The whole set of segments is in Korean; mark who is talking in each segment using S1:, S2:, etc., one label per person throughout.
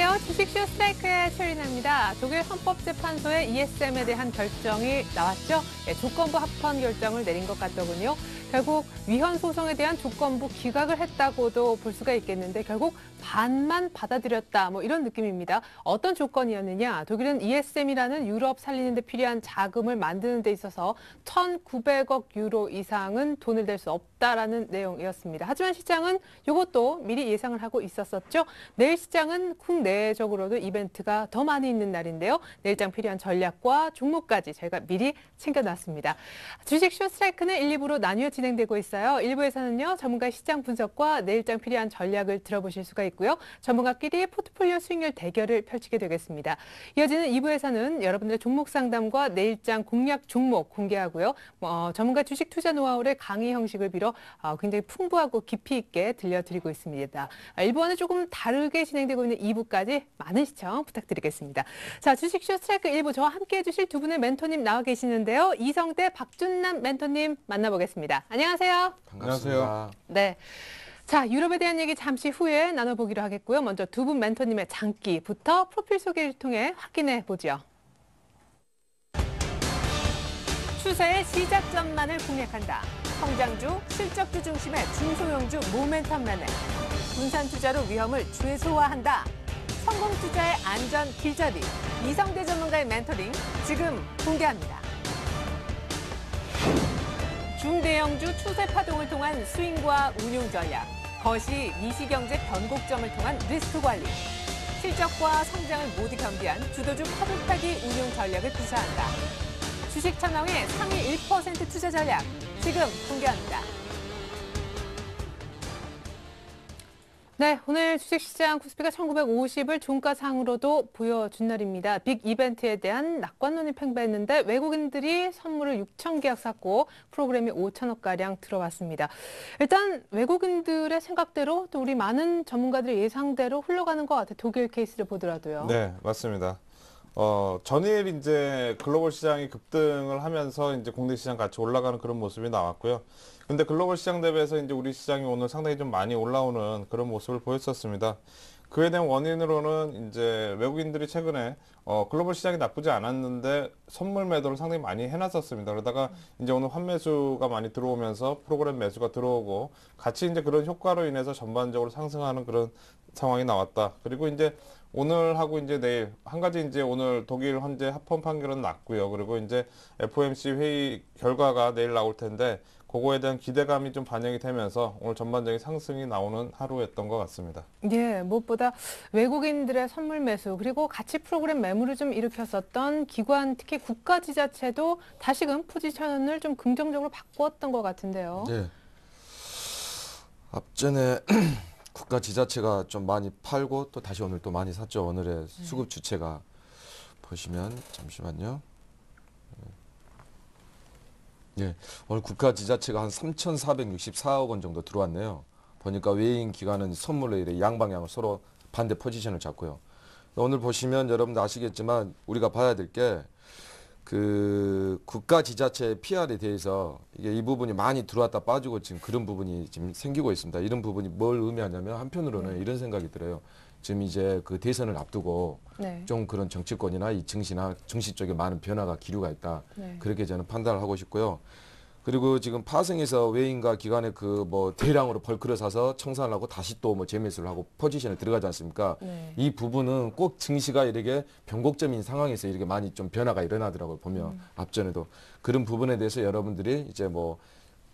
S1: 안녕하세요. 주식쇼 스트라이크의 최리나입니다. 독일 헌법재판소의 ESM에 대한 결정이 나왔죠. 조건부 합헌 결정을 내린 것 같더군요. 결국 위헌 소송에 대한 조건부 기각을 했다고도 볼 수가 있겠는데 결국 반만 받아들였다 이런 느낌입니다. 어떤 조건이었느냐. 독일은 ESM이라는 유럽 살리는 데 필요한 자금을 만드는 데 있어서 1,900억 유로 이상은 돈을 댈 수 없다라는 내용이었습니다. 하지만 시장은 이것도 미리 예상을 하고 있었었죠. 내일 시장은 국내적으로도 이벤트가 더 많이 있는 날인데요. 내일장 필요한 전략과 종목까지 저희가 미리 챙겨놨습니다. 주식쇼 스트라이크는 1, 2부로 나뉘어 진행되고 있어요. 1부에서는요. 전문가의 시장 분석과 내일장 필요한 전략을 들어보실 수가 있고요. 전문가끼리 포트폴리오 수익률 대결을 펼치게 되겠습니다. 이어지는 2부에서는 여러분들의 종목 상담과 내일장 공략 종목 공개하고요. 전문가 주식 투자 노하우를 강의 형식을 빌어 굉장히 풍부하고 깊이 있게 들려드리고 있습니다. 1부와는 조금 다르게 진행되고 있는 2부까지 많은 시청 부탁드리겠습니다. 자, 주식쇼 스트라이크 1부 저와 함께해 주실 두 분의 멘토님 나와 계시는데요. 이성대, 박준남 멘토님 만나보겠습니다. 안녕하세요.
S2: 반갑습니다.
S1: 네. 자, 유럽에 대한 얘기 잠시 후에 나눠보기로 하겠고요. 먼저 두 분 멘토님의 장기부터 프로필 소개를 통해 확인해 보죠. 추세의 시작점만을 공략한다. 성장주, 실적주 중심의 중소형주 모멘텀 매매. 분산 투자로 위험을 최소화한다. 성공 투자의 안전 길잡이. 이성대 전문가의 멘토링 지금 공개합니다. 중대형주 추세 파동을 통한 스윙과 운용 전략. 거시 미시경제 변곡점을 통한 리스크 관리. 실적과 성장을 모두 겸비한 주도주 커브 타기 운용 전략을 구사한다. 주식 천왕의 상위 1% 투자 전략 지금 공개합니다. 네, 오늘 주식시장 코스피가 1950을 종가상으로도 보여준 날입니다. 빅 이벤트에 대한 낙관론이 팽배했는데 외국인들이 선물을 6천 계약 샀고 프로그램이 5천억가량 들어왔습니다. 일단 외국인들의 생각대로 또 우리 많은 전문가들의 예상대로 흘러가는 것 같아요. 독일 케이스를 보더라도요.
S2: 네, 맞습니다. 전일 이제 글로벌 시장이 급등을 하면서 이제 국내 시장 같이 올라가는 그런 모습이 나왔고요. 근데 글로벌 시장 대비해서 이제 우리 시장이 오늘 상당히 좀 많이 올라오는 그런 모습을 보였었습니다. 그에 대한 원인으로는 이제 외국인들이 최근에 글로벌 시장이 나쁘지 않았는데 선물 매도를 상당히 많이 해놨었습니다. 그러다가 이제 오늘 환매수가 많이 들어오면서 프로그램 매수가 들어오고 같이 이제 그런 효과로 인해서 전반적으로 상승하는 그런 상황이 나왔다. 그리고 이제 오늘하고 이제 내일 한 가지 이제 오늘 독일 헌재 합헌 판결은 났고요. 그리고 이제 FOMC 회의 결과가 내일 나올 텐데 그거에 대한 기대감이 좀 반영이 되면서 오늘 전반적인 상승이 나오는 하루였던 것 같습니다.
S1: 예, 무엇보다 외국인들의 선물 매수 그리고 가치 프로그램 매물을 좀 일으켰었던 기관 특히 국가 지자체도 다시금 포지션을 좀 긍정적으로 바꾸었던 것 같은데요.
S3: 네. 앞전에 국가 지자체가 좀 많이 팔고 또 다시 오늘 또 많이 샀죠. 오늘의 수급 주체가 보시면 잠시만요. 예, 오늘 국가 지자체가 한 3,464억 원 정도 들어왔네요. 보니까 외인 기관은 선물로 이래 양방향을 서로 반대 포지션을 잡고요. 오늘 보시면 여러분들 아시겠지만 우리가 봐야 될 게 그 국가 지자체 PR에 대해서 이게 이 부분이 많이 들어왔다 빠지고 지금 그런 부분이 지금 생기고 있습니다. 이런 부분이 뭘 의미하냐면 한편으로는 이런 생각이 들어요. 지금 이제 그 대선을 앞두고 좀 그런 정치권이나 이 증시나 증시 쪽에 많은 변화가 기류가 있다. 그렇게 저는 판단을 하고 싶고요. 그리고 지금 파생해서 외인과 기관의 그 뭐 대량으로 벌크를 사서 청산을 하고 다시 또 뭐 재매수를 하고 포지션에 들어가지 않습니까? 이 부분은 꼭 증시가 이렇게 변곡점인 상황에서 이렇게 많이 좀 변화가 일어나더라고요. 보면 앞전에도 그런 부분에 대해서 여러분들이 이제 뭐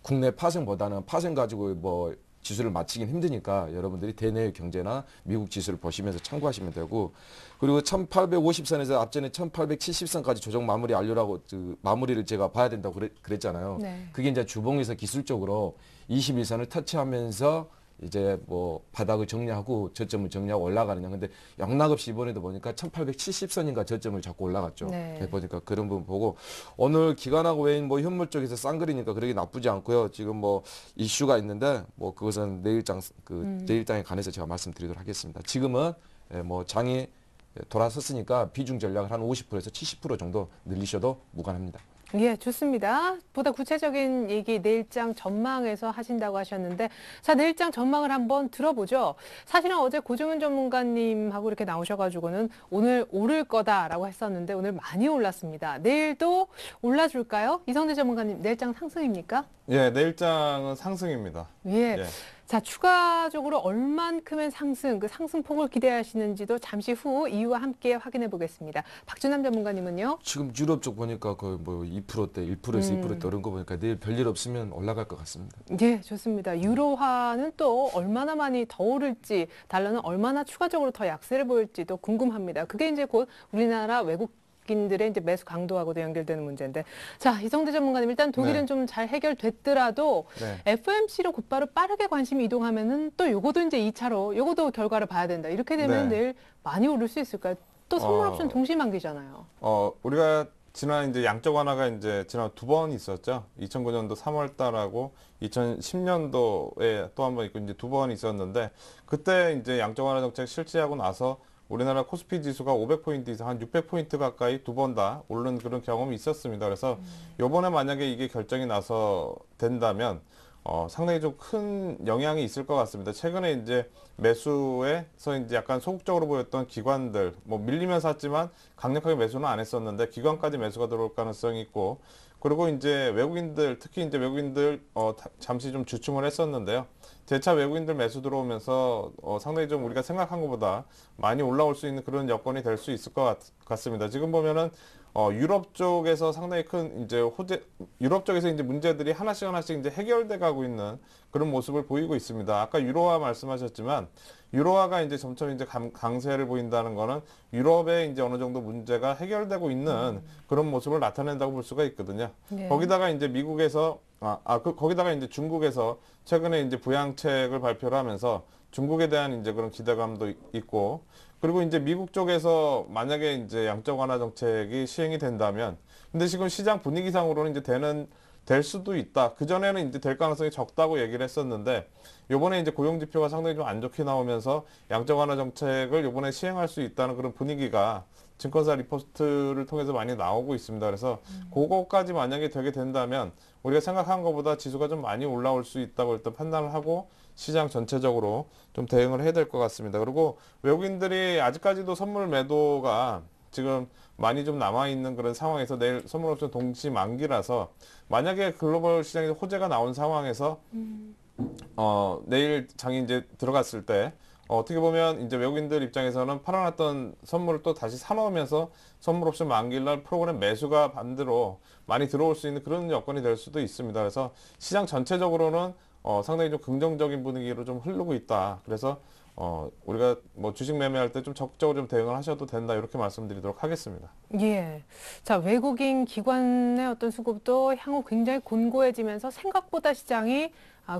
S3: 국내 파생보다는 파생 가지고 뭐 지수를 맞히긴 힘드니까 여러분들이 대내의 경제나 미국 지수를 보시면서 참고하시면 되고, 그리고 1850선에서 앞전에 1870선까지 조정 마무리 완료라고 그 마무리를 제가 봐야 된다고 그랬잖아요. 그게 이제 주봉에서 기술적으로 21선을 터치하면서 이제 뭐 바닥을 정리하고 저점을 정리하고 올라가느냐. 근데 영락없이 이번에도 보니까 1870선인가 저점을 잡고 올라갔죠. 보니까 그런 부분 보고 오늘 기관하고 외인 뭐 현물 쪽에서 쌍거리니까 그러기 나쁘지 않고요. 지금 뭐 이슈가 있는데 뭐 그것은 내일장 내일장에 관해서 제가 말씀드리도록 하겠습니다. 지금은 뭐 장이 돌아섰으니까 비중 전략을 한 50%에서 70% 정도 늘리셔도 무관합니다.
S1: 예, 좋습니다. 보다 구체적인 얘기 내일장 전망에서 하신다고 하셨는데, 자, 내일장 전망을 한번 들어보죠. 사실은 어제 고정은 전문가님하고 이렇게 나오셔가지고는 오늘 오를 거다라고 했었는데 오늘 많이 올랐습니다. 내일도 올라줄까요? 이성대 전문가님, 내일장 상승입니까?
S2: 예, 내일장은 상승입니다.
S1: 예.
S2: 예.
S1: 자, 추가적으로 얼만큼의 상승, 그 상승폭을 기대하시는지도 잠시 후 이유와 함께 확인해 보겠습니다. 박준남 전문가님은요?
S3: 지금 유럽 쪽 보니까 거의 뭐 2%대, 1%에서 2%대 오른 거 보니까 내일 별일 없으면 올라갈 것 같습니다.
S1: 예, 좋습니다. 유로화는 또 얼마나 많이 더 오를지, 달러는 얼마나 추가적으로 더 약세를 보일지도 궁금합니다. 그게 이제 곧 우리나라 외국인들의 이제 매수 강도하고도 연결되는 문제인데. 자, 이성대 전문가님, 일단 독일은
S2: 네.
S1: 좀 잘 해결됐더라도
S2: 네.
S1: FOMC로 곧바로 빠르게 관심이 이동하면은 또 요거도 이제 2차로 요거도 결과를 봐야 된다. 이렇게 되면
S2: 네.
S1: 내일 많이 오를 수 있을까요? 또 선물
S2: 어,
S1: 옵션 동시 만기잖아요.
S2: 우리가 지난 이제 양적 완화가 이제 지난 2번 있었죠. 2009년도 3월 달하고 2010년도에 또 한 번 있고 이제 2번 있었는데 그때 이제 양적 완화 정책 실시하고 나서 우리나라 코스피 지수가 500포인트 이상 한 600포인트 가까이 2번 다 오른 그런 경험이 있었습니다. 그래서 요번에 만약에 이게 결정이 나서 된다면 상당히 좀 큰 영향이 있을 것 같습니다. 최근에 이제 매수에서 이제 약간 소극적으로 보였던 기관들, 뭐 밀리면 샀지만 강력하게 매수는 안 했었는데 기관까지 매수가 들어올 가능성이 있고, 그리고 이제 외국인들, 특히 이제 외국인들 잠시 좀 주춤을 했었는데요. 재차 외국인들 매수 들어오면서 상당히 좀 우리가 생각한 것보다 많이 올라올 수 있는 그런 여건이 될 수 있을 것 같습니다. 지금 보면은 유럽 쪽에서 상당히 큰 이제 유럽 쪽에서 이제 문제들이 하나씩 이제 해결돼 가고 있는 그런 모습을 보이고 있습니다. 아까 유로화 말씀하셨지만 유로화가 이제 점점 이제 강세를 보인다는 거는 유럽에 이제 어느 정도 문제가 해결되고 있는 그런 모습을 나타낸다고 볼 수가 있거든요.
S1: 네.
S2: 거기다가 이제 미국에서 거기다가 이제 중국에서 최근에 이제 부양책을 발표를 하면서 중국에 대한 이제 그런 기대감도 있고, 그리고 이제 미국 쪽에서 만약에 이제 양적 완화 정책이 시행이 된다면, 근데 지금 시장 분위기상으로는 이제 될 수도 있다. 그전에는 이제 될 가능성이 적다고 얘기를 했었는데, 요번에 이제 고용 지표가 상당히 좀 안 좋게 나오면서 양적 완화 정책을 요번에 시행할 수 있다는 그런 분위기가 증권사 리포트를 통해서 많이 나오고 있습니다. 그래서 그거까지 만약에 되게 된다면 우리가 생각한 것보다 지수가 좀 많이 올라올 수 있다고 일단 판단을 하고 시장 전체적으로 좀 대응을 해야 될 것 같습니다. 그리고 외국인들이 아직까지도 선물 매도가 지금 많이 좀 남아있는 그런 상황에서 내일 선물 옵션 동시 만기라서 만약에 글로벌 시장에서 호재가 나온 상황에서 내일 장이 이제 들어갔을 때 어떻게 보면 이제 외국인들 입장에서는 팔아놨던 선물을 또 다시 사놓으면서 선물 옵션 만기날 프로그램 매수가 반대로 많이 들어올 수 있는 그런 여건이 될 수도 있습니다. 그래서 시장 전체적으로는 상당히 좀 긍정적인 분위기로 좀 흐르고 있다. 그래서 우리가 뭐 주식 매매할 때 좀 적극적으로 좀 대응을 하셔도 된다. 이렇게 말씀드리도록 하겠습니다.
S1: 예. 자, 외국인 기관의 어떤 수급도 향후 굉장히 곤고해지면서 생각보다 시장이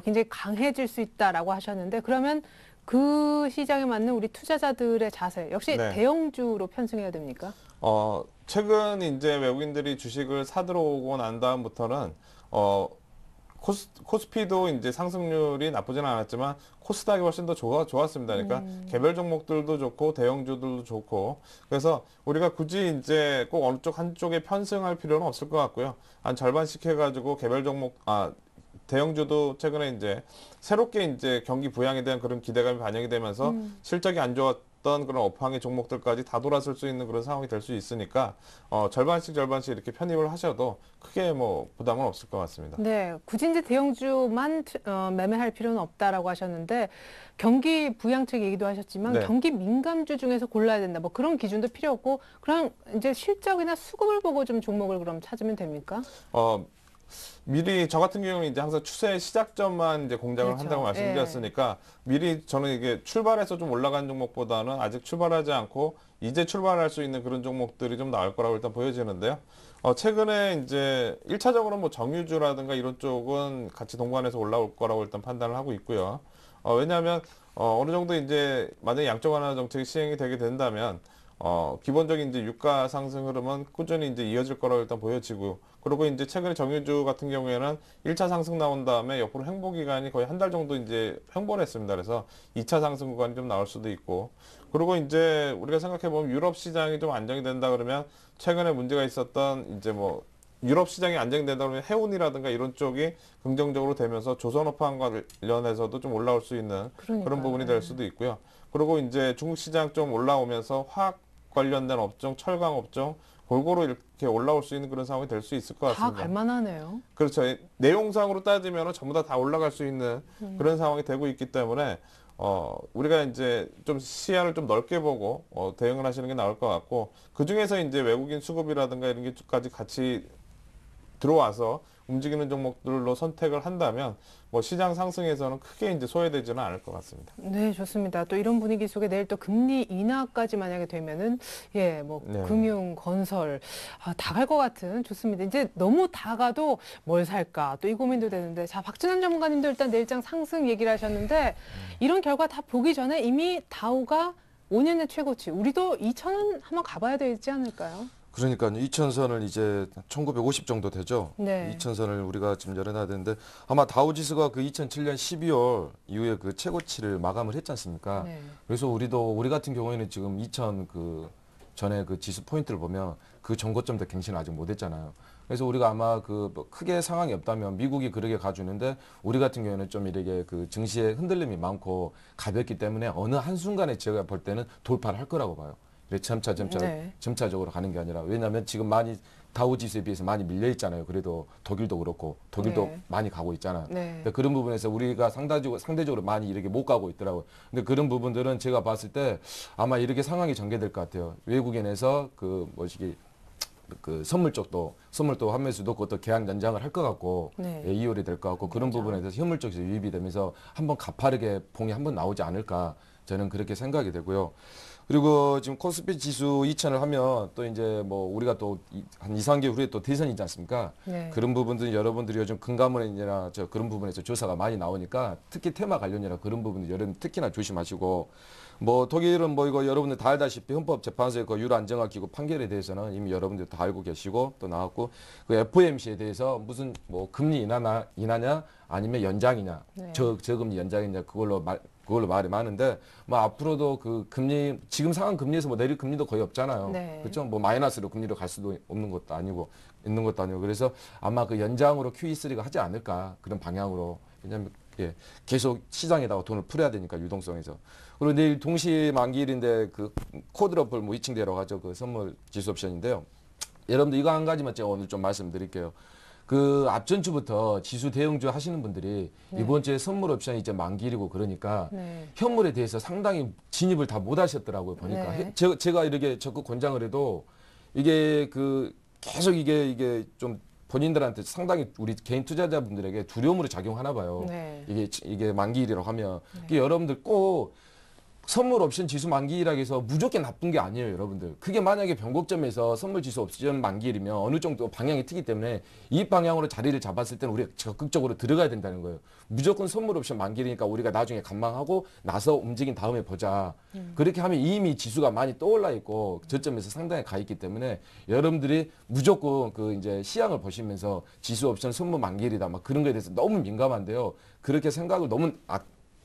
S1: 굉장히 강해질 수 있다라고 하셨는데, 그러면 그 시장에 맞는 우리 투자자들의 자세, 역시
S2: 네.
S1: 대형주로 편승해야 됩니까?
S2: 최근 이제 외국인들이 주식을 사들어오고 난 다음부터는 코스피도 이제 상승률이 나쁘지는 않았지만 코스닥이 훨씬 더 좋았습니다. 그러니까 개별 종목들도 좋고 대형주들도 좋고, 그래서 우리가 굳이 이제 꼭 어느 쪽 한쪽에 편승할 필요는 없을 것 같고요. 한 절반씩 해가지고 개별 종목 대형주도 최근에 이제 새롭게 이제 경기 부양에 대한 그런 기대감이 반영이 되면서 실적이 안 좋았던 그런 업황의 종목들까지 다 돌아설 수 있는 그런 상황이 될 수 있으니까 절반씩 이렇게 편입을 하셔도 크게 뭐 부담은 없을 것 같습니다.
S1: 네, 굳이 이제 대형주만 매매할 필요는 없다라고 하셨는데, 경기 부양책 얘기도 하셨지만
S2: 네.
S1: 경기 민감주 중에서 골라야 된다. 뭐 그런 기준도 필요 없고 그냥 이제 실적이나 수급을 보고 좀 종목을 그럼 찾으면 됩니까?
S2: 미리 저 같은 경우는 이제 항상 추세 시작점만 이제 공략을
S1: 그렇죠.
S2: 한다고 말씀드렸으니까 미리 저는 이게 출발해서 좀 올라간 종목보다는 아직 출발하지 않고 이제 출발할 수 있는 그런 종목들이 좀 나올 거라고 일단 보여지는데요. 최근에 이제 1차적으로 뭐 정유주라든가 이런 쪽은 같이 동반해서 올라올 거라고 일단 판단을 하고 있고요. 왜냐하면 어느 정도 이제 만약에 양적 완화 정책이 시행이 되게 된다면 기본적인 이제 유가 상승 흐름은 꾸준히 이제 이어질 거라고 일단 보여지고, 그리고 이제 최근에 정유주 같은 경우에는 1차 상승 나온 다음에 옆으로 횡보 기간이 거의 한 달 정도 이제 횡보를 했습니다. 그래서 2차 상승 구간이 좀 나올 수도 있고, 그리고 이제 우리가 생각해 보면 유럽 시장이 좀 안정이 된다 그러면 최근에 문제가 있었던 이제 뭐 유럽 시장이 안정된다 그러면 해운이라든가 이런 쪽이 긍정적으로 되면서 조선업황과 관련해서도 좀 올라올 수 있는 그런
S1: 그러니까요.
S2: 부분이 될 수도 있고요. 그리고 이제 중국 시장 좀 올라오면서 화학 관련된 업종, 철강 업종 골고루 이렇게 올라올 수 있는 그런 상황이 될 수 있을 것
S1: 다
S2: 같습니다.
S1: 갈만하네요.
S2: 그렇죠. 내용상으로 따지면 전부 다 올라갈 수 있는 그런 상황이 되고 있기 때문에 우리가 이제 좀 시야를 좀 넓게 보고 대응을 하시는 게 나을 것 같고, 그 중에서 이제 외국인 수급이라든가 이런 게까지 같이 들어와서 움직이는 종목들로 선택을 한다면 뭐 시장 상승에서는 크게 이제 소외되지는 않을 것 같습니다.
S1: 네, 좋습니다. 또 이런 분위기 속에 내일 또 금리 인하까지 만약에 되면은 뭐
S2: 네.
S1: 금융, 건설 다 갈 것 같은 좋습니다. 이제 너무 다 가도 뭘 살까 또 이 고민도 되는데 자, 박준환 전문가님도 일단 내일장 상승 얘기를 하셨는데 이런 결과 다 보기 전에 이미 다우가 5년의 최고치 우리도 2,000원 한번 가봐야 되지 않을까요?
S3: 그러니까 2,000선을 이제 1950 정도 되죠.
S1: 네.
S3: 2,000선을 우리가 지금 열어놔야 되는데 아마 다우지수가 그 2007년 12월 이후에 그 최고치를 마감을 했지 않습니까?
S1: 네.
S3: 그래서 우리 같은 경우에는 지금 2,000 그 전에 그 지수 포인트를 보면 그 전고점도 갱신을 아직 못했잖아요. 그래서 우리가 아마 그뭐 크게 상황이 없다면 미국이 그렇게 가주는데 우리 같은 경우에는 좀 이렇게 그 증시에 흔들림이 많고 가볍기 때문에 어느 한순간에 제가 볼 때는 돌파를 할 거라고 봐요.
S1: 네.
S3: 점차적으로 가는 게 아니라 왜냐하면 지금 많이 다우 지수에 비해서 많이 밀려 있잖아요. 그래도 독일도 그렇고 독일도
S1: 네.
S3: 많이 가고 있잖아요.
S1: 네.
S3: 근데 그런 부분에서 우리가 상대적으로 많이 이렇게 못 가고 있더라고요. 근데 그런 부분들은 제가 봤을 때 아마 이렇게 상황이 전개될 것 같아요. 외국인에서 그 선물도 환매수도 그것도 계약 연장을 할 것 같고
S1: 네.
S3: 2월이 될 것 같고 그런 부분에 대해서 현물 쪽에서 유입이 되면서 한번 가파르게 봉이 한번 나오지 않을까 저는 그렇게 생각이 되고요. 그리고 지금 코스피 지수 2,000을 하면 또 이제 뭐 우리가 또 한 2, 3개월 후에 또 대선이지 않습니까?
S1: 네.
S3: 그런 부분들 여러분들이 요즘 금감원이나 그런 부분에서 조사가 많이 나오니까 특히 테마 관련이라 그런 부분들 여러분 특히나 조심하시고 뭐 독일은 뭐 이거 여러분들 다 알다시피 헌법재판소의 그 유로 안정화 기구 판결에 대해서는 이미 여러분들 다 알고 계시고 또 나왔고 그 FOMC에 대해서 무슨 뭐 금리 인하냐 아니면 연장이냐
S1: 네.
S3: 저금리 연장이냐 그걸로 말이 많은데 뭐 앞으로도 그 금리 지금 상황 금리에서 뭐 내릴 금리도 거의 없잖아요.
S1: 네.
S3: 그렇죠? 뭐 마이너스로 금리로 갈 수도 없는 것도 아니고 있는 것도 아니고 그래서 아마 그 연장으로 QE3가 하지 않을까 그런 방향으로 왜냐하면 계속 시장에다가 돈을 풀어야 되니까 유동성에서 그리고 내일 동시 만기일인데 그 코드러플 뭐 위층대로 하죠 그 선물 지수 옵션인데요. 여러분들 이거 한 가지만 제가 오늘 좀 말씀드릴게요. 그 앞전주부터 지수 대응주 하시는 분들이
S1: 네.
S3: 이번 주에 선물 옵션이 이제 만기일이고 그러니까
S1: 네.
S3: 현물에 대해서 상당히 진입을 다 못 하셨더라고요 보니까
S1: 네.
S3: 제가 이렇게 적극 권장을 해도 이게 그 계속 이게 좀 본인들한테 상당히 우리 개인 투자자분들에게 두려움으로 작용하나 봐요.
S1: 네.
S3: 이게 만기일이라고 하면 그게 여러분들 꼭 선물 옵션 지수 만기일이라고 해서 무조건 나쁜 게 아니에요, 여러분들. 그게 만약에 변곡점에서 선물 지수 옵션 만기일이면 어느 정도 방향이 트기 때문에 이 방향으로 자리를 잡았을 때는 우리가 적극적으로 들어가야 된다는 거예요. 무조건 선물 옵션 만기일이니까 우리가 나중에 관망하고 나서 움직인 다음에 보자. 그렇게 하면 이미 지수가 많이 떠올라 있고 저점에서 상당히 가 있기 때문에 여러분들이 무조건 그 이제 시향을 보시면서 지수 옵션 선물 만기일이다 막 그런 거에 대해서 너무 민감한데요. 그렇게 생각을 너무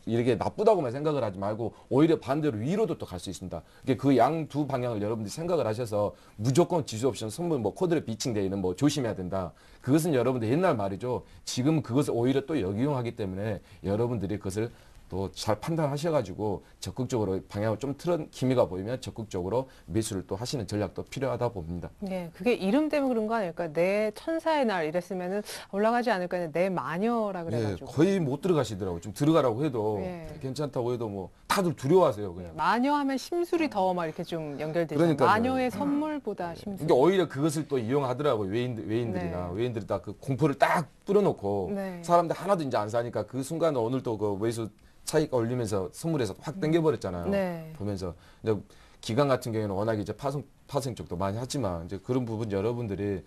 S3: 이렇게 나쁘다고만 생각을 하지 말고 오히려 반대로 위로도 또 갈 수 있습니다. 그 양 두 방향을 여러분들이 생각을 하셔서 무조건 지수 옵션 선물 뭐 코드에 비칭되어 있는 뭐 조심해야 된다. 그것은 여러분들 옛날 말이죠. 지금 그것을 오히려 또 역이용하기 때문에 여러분들이 그것을 또 잘 판단하셔가지고 적극적으로 방향을 좀 틀은 기미가 보이면 적극적으로 매수를 또 하시는 전략도 필요하다 봅니다.
S1: 네, 그게 이름 때문에 그런 거 아닐까? 내 천사의 날 이랬으면은 올라가지 않을까 했는데 내 마녀라 그래가지고.
S3: 거의 못 들어가시더라고요. 좀 들어가라고 해도
S1: 예.
S3: 괜찮다고 해도 뭐 다들 두려워하세요. 그냥.
S1: 마녀하면 심술이 더 막 이렇게 좀 연결되죠.
S3: 그러니까요.
S1: 마녀의 선물보다 심술.
S3: 그러니까 오히려 그것을 또 이용하더라고요. 외인들이나
S1: 네.
S3: 외인들이 다 그 공포를 딱 뿌려놓고
S1: 네.
S3: 사람들 하나도 이제 안 사니까 그 순간에 오늘 또 그 외수 차익 올리면서 선물에서 확 땡겨버렸잖아요.
S1: 네.
S3: 보면서 이제 기관 같은 경우에는 워낙 이제 파생 쪽도 많이 하지만 이제 그런 부분 여러분들이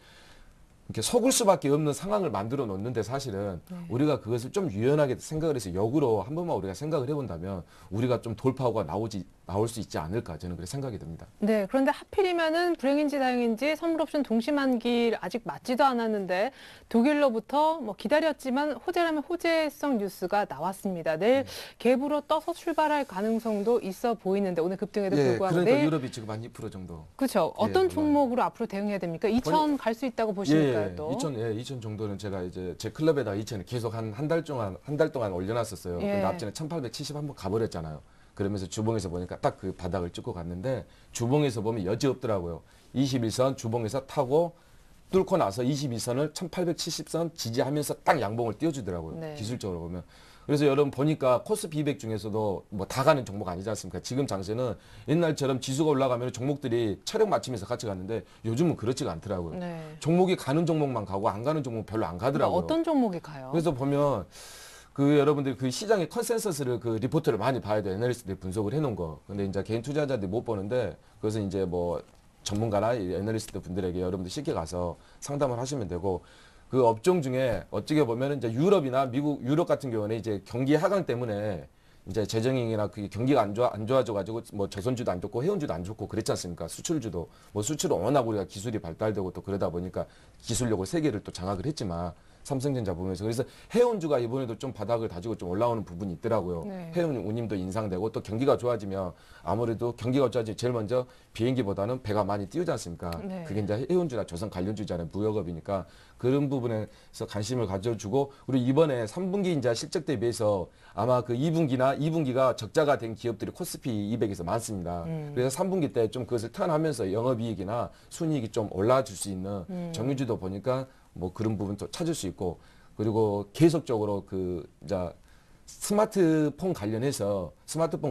S3: 이렇게 속을 수밖에 없는 상황을 만들어 놓는데 사실은 우리가 그것을 좀 유연하게 생각을 해서 역으로 한 번만 우리가 생각을 해본다면 우리가 좀 돌파구가 나오지 나올 수 있지 않을까 저는 그렇게 생각이 듭니다.
S1: 네, 그런데 하필이면은 불행인지 다행인지 선물 옵션 동시만기 아직 맞지도 않았는데 독일로부터 뭐 기다렸지만 호재라면 호재성 뉴스가 나왔습니다. 내일 갭으로 떠서 출발할 가능성도 있어 보이는데 오늘 급등에도 불구하고
S3: 그러니까
S1: 내일
S3: 유럽이 지금 한 2% 정도.
S1: 그렇죠. 어떤
S3: 올라요.
S1: 종목으로 앞으로 대응해야 됩니까? 2천 갈 수 있다고 보시니까요, 또.
S3: 2천 정도는 제가 이제 제 클럽에다 2천을 계속 한 달 동안 올려놨었어요.
S1: 예.
S3: 근데 앞전에 1,870 한번 가버렸잖아요. 그러면서 주봉에서 보니까 딱 그 바닥을 찍고 갔는데 주봉에서 보면 여지 없더라고요. 21선 주봉에서 타고 뚫고 나서 22선을 1870선 지지하면서 딱 양봉을 띄워주더라고요.
S1: 네.
S3: 기술적으로 보면. 그래서 여러분 보니까 코스피 200 중에서도 뭐 다 가는 종목 아니지 않습니까? 지금 장세는 옛날처럼 지수가 올라가면 종목들이 차력 맞추면서 같이 갔는데 요즘은 그렇지가 않더라고요.
S1: 네.
S3: 종목이 가는 종목만 가고 안 가는 종목 별로 안 가더라고요.
S1: 어떤 종목이 가요?
S3: 그래서 보면 그 여러분들 그 시장의 컨센서스를 그 리포트를 많이 봐야 돼요. 애널리스트들이 분석을 해놓은 거. 근데 이제 개인 투자자들이 못 보는데 그것은 이제 뭐 전문가나 애널리스트 분들에게 여러분들 쉽게 가서 상담을 하시면 되고 그 업종 중에 어떻게 보면 이제 유럽이나 미국, 유럽 같은 경우는 이제 경기 하강 때문에 이제 재정이나 그 경기가 안 좋아져가지고 뭐 저선주도 안 좋고 해운주도 안 좋고 그랬지 않습니까? 수출주도 뭐 수출은 워낙 우리가 기술이 발달되고 또 그러다 보니까 기술력을 세계를 또 장악을 했지만 삼성전자 보면서 그래서 해운주가 이번에도 좀 바닥을 다지고 좀 올라오는 부분이 있더라고요.
S1: 네.
S3: 해운 운임도 인상되고 또 경기가 좋아지면 아무래도 경기가 좋아지면 제일 먼저 비행기보다는 배가 많이 띄우지 않습니까?
S1: 네.
S3: 그게 이제 해운주나 조선 관련주잖아요. 무역업이니까 그런 부분에서 관심을 가져주고 그리고 이번에 3분기 이제 실적 대비해서 아마 그 2분기가 적자가 된 기업들이 코스피 200에서 많습니다. 그래서 3분기 때 좀 그것을 턴하면서 영업이익이나 순이익이 좀 올라줄 수 있는 정유주도 보니까 뭐 그런 부분도 찾을 수 있고 그리고 계속적으로 그 이제 스마트폰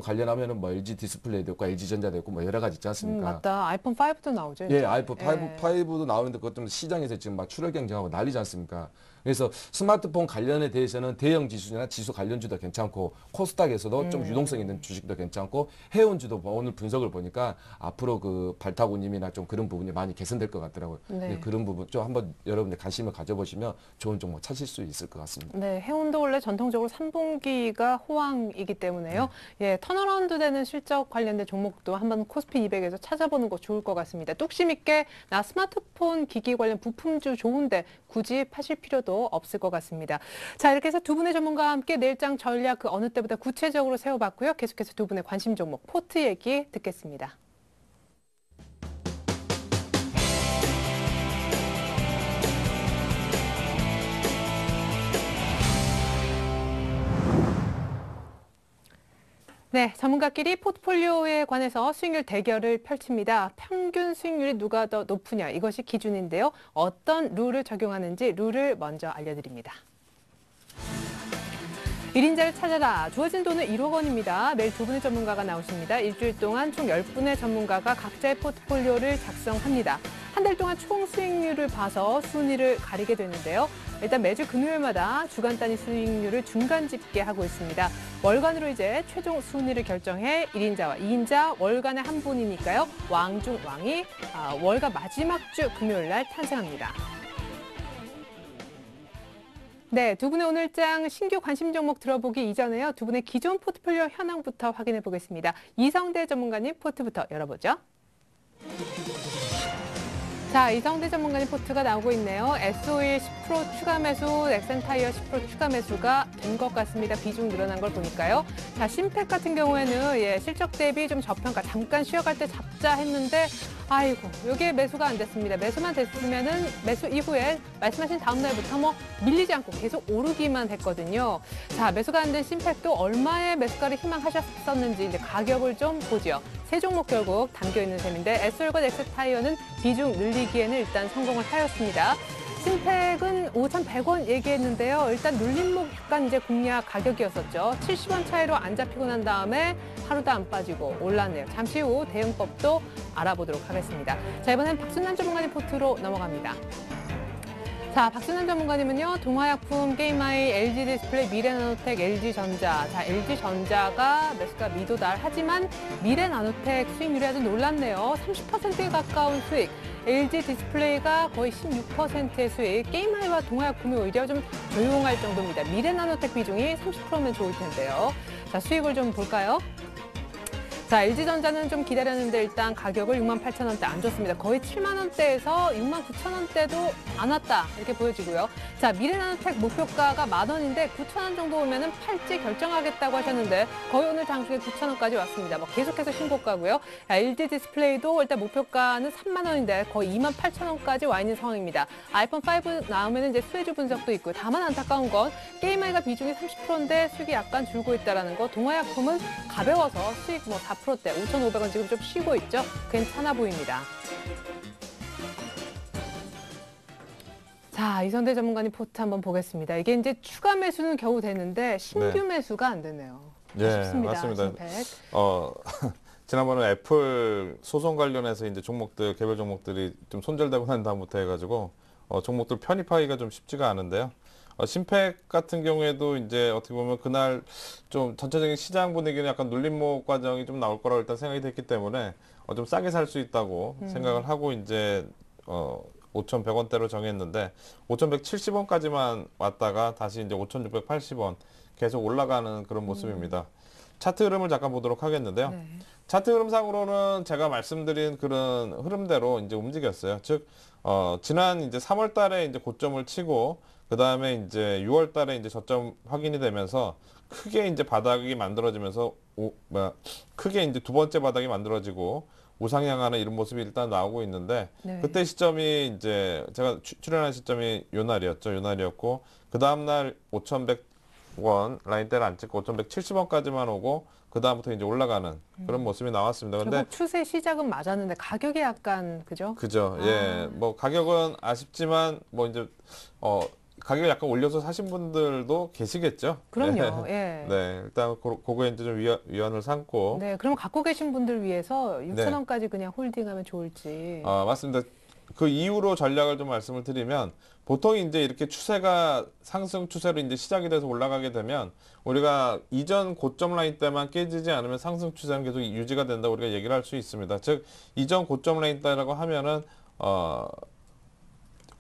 S3: 관련하면은 뭐 LG 디스플레이도 있고 LG 전자도 있고 뭐 여러 가지 있지 않습니까?
S1: 맞다. 아이폰 5도 나오죠.
S3: 예,
S1: 이제.
S3: 아이폰 5도 나오는데 그것 때문에 시장에서 지금 막 출혈 경쟁하고 난리지 않습니까? 그래서 스마트폰 관련에 대해서는 대형 지수나 지수 관련주도 괜찮고 코스닥에서도 좀 유동성 있는 주식도 괜찮고 해운주도 오늘 분석을 보니까 앞으로 그 발타구님이나 좀 그런 부분이 많이 개선될 것 같더라고요.
S1: 네.
S3: 예, 그런 부분 좀 한번 여러분들 관심을 가져보시면 좋은 종목 찾을 수 있을 것 같습니다.
S1: 네, 해운도 원래 전통적으로 3분기가 호황이기 때문에요. 예, 턴어라운드 되는 실적 관련된 종목도 한번 코스피 200에서 찾아보는 거 좋을 것 같습니다. 뚝심 있게 나 스마트폰 기기 관련 부품주 좋은데 굳이 파실 필요도 없을 것 같습니다. 자, 이렇게 해서 두 분의 전문가와 함께 내일장 전략 그 어느 때보다 구체적으로 세워봤고요. 계속해서 두 분의 관심 종목 포트 얘기 듣겠습니다. 네, 전문가끼리 포트폴리오에 관해서 수익률 대결을 펼칩니다. 평균 수익률이 누가 더 높으냐 이것이 기준인데요. 어떤 룰을 적용하는지 룰을 먼저 알려드립니다. 1인자를 찾아라. 주어진 돈은 1억 원입니다. 매일 두 분의 전문가가 나오십니다. 일주일 동안 총 10분의 전문가가 각자의 포트폴리오를 작성합니다. 한 달 동안 총 수익률을 봐서 순위를 가리게 되는데요. 일단 매주 금요일마다 주간 단위 수익률을 중간 집계하고 있습니다. 월간으로 이제 최종 순위를 결정해 1인자와 2인자 월간에 한 분이니까요. 왕 중 왕이 월간 마지막 주 금요일 날 탄생합니다. 네, 두 분의 오늘장 신규 관심 종목 들어보기 이전에요. 두 분의 기존 포트폴리오 현황부터 확인해 보겠습니다. 이성대 전문가님 포트부터 열어보죠. 자, 이성대 전문가님 포트가 나오고 있네요. S-오일 10% 추가 매수, 넥센타이어 10% 추가 매수가 된 것 같습니다. 비중 늘어난 걸 보니까요. 자, 심팩 같은 경우에는 실적 대비 좀 저평가, 잠깐 쉬어갈 때 잡자 했는데 아이고, 여기에 매수가 안 됐습니다. 매수만 됐으면은 매수 이후에 말씀하신 다음 날부터 뭐 밀리지 않고 계속 오르기만 했거든요. 자, 매수가 안 된 심팩도 얼마의 매수가를 희망하셨었는지 이제 가격을 좀 보죠. 세 종목 결국 담겨 있는 셈인데 S-오일과 넥센타이어는 비중 늘리기에는 일단 성공을 하였습니다. 심팩은 5,100원 얘기했는데요. 일단 눌림목 약간 이제 공략 가격이었었죠. 70원 차이로 안 잡히고 난 다음에 하루도 안 빠지고 올랐네요. 잠시 후 대응법도 알아보도록 하겠습니다. 자, 이번엔 박순남 전문가님 포트로 넘어갑니다. 자, 박순남 전문가님은요, 동화약품, 게임아이, LG 디스플레이, 미래나노텍, LG전자. 자, LG전자가 매수가 미도달. 하지만 미래나노텍 수익률이 아주 놀랍네요. 30%에 가까운 수익. LG 디스플레이가 거의 16%의 수익. 게임아이와 동화약품이 오히려 좀 조용할 정도입니다. 미래나노텍 비중이 30%면 좋을 텐데요. 자, 수익을 좀 볼까요? 자, LG전자는 좀 기다렸는데 일단 가격을 68,000원대 안 줬습니다. 거의 7만 원대에서 69,000원대도 안 왔다 이렇게 보여지고요. 자, 미래나노텍 목표가가 10,000원인데 9,000원 정도 오면은 팔지 결정하겠다고 하셨는데 거의 오늘 장중에 9,000원까지 왔습니다. 뭐 계속해서 신고가고요. LG 디스플레이도 일단 목표가는 3만 원인데 거의 28,000원까지 와 있는 상황입니다. 아이폰 5 나오면 이제 수혜주 분석도 있고요. 다만 안타까운 건 게임아이가 비중이 30%인데 수익이 약간 줄고 있다는 거. 동아약품은 가벼워서 수익 뭐 4%대 5,500원 지금 좀 쉬고 있죠. 괜찮아 보입니다. 자, 이선대 전문가님 포트 한번 보겠습니다. 이게 이제 추가 매수는 겨우 되는데 신규
S2: 네.
S1: 매수가 안 되네요.
S2: 예,
S1: 아쉽습니다.
S2: 맞습니다.
S1: 신팩.
S2: 지난번에 애플 소송 관련해서 이제 종목들, 개별 종목들이 좀 손절되고 난 다음부터 해가지고, 종목들 편입하기가 좀 쉽지가 않은데요. 신팩 같은 경우에도 이제 어떻게 보면 그날 좀 전체적인 시장 분위기는 약간 눌림목 과정이 좀 나올 거라고 일단 생각이 됐기 때문에 좀 싸게 살 수 있다고 생각을 하고 이제 5,100원대로 정했는데 5,170원까지만 왔다가 다시 이제 5,680원 계속 올라가는 그런 모습입니다. 차트 흐름을 잠깐 보도록 하겠는데요.
S1: 네.
S2: 차트 흐름상으로는 제가 말씀드린 그런 흐름대로 이제 움직였어요. 즉, 지난 이제 3월 달에 이제 고점을 치고, 그 다음에 이제 6월 달에 이제 저점 확인이 되면서 크게 이제 바닥이 만들어지면서, 크게 이제 두 번째 바닥이 만들어지고, 우상향하는 이런 모습이 일단 나오고 있는데,
S1: 네.
S2: 그때 시점이 이제 제가 출연한 시점이 요 날이었죠. 요 날이었고, 그 다음날 5,100원 라인대를 안 찍고 5,170원까지만 오고, 그 다음부터 이제 올라가는 그런 모습이 나왔습니다. 근데
S1: 결국 추세 시작은 맞았는데 가격이 약간 그죠?
S2: 그죠. 예. 뭐 가격은 아쉽지만 뭐 이제 가격을 약간 올려서 사신 분들도 계시겠죠.
S1: 그럼요.
S2: 네.
S1: 예.
S2: 네. 일단 그거에 이제 좀 위안을 삼고.
S1: 네, 그럼 갖고 계신 분들 위해서
S2: 네.
S1: 6,000원까지 그냥 홀딩하면 좋을지.
S2: 맞습니다. 그 이후로 전략을 좀 말씀을 드리면 보통 이제 이렇게 추세가 상승 추세로 이제 시작이 돼서 올라가게 되면 우리가 이전 고점 라인 때만 깨지지 않으면 상승 추세는 계속 유지가 된다고 우리가 얘기를 할 수 있습니다. 즉 이전 고점 라인 때라고 하면은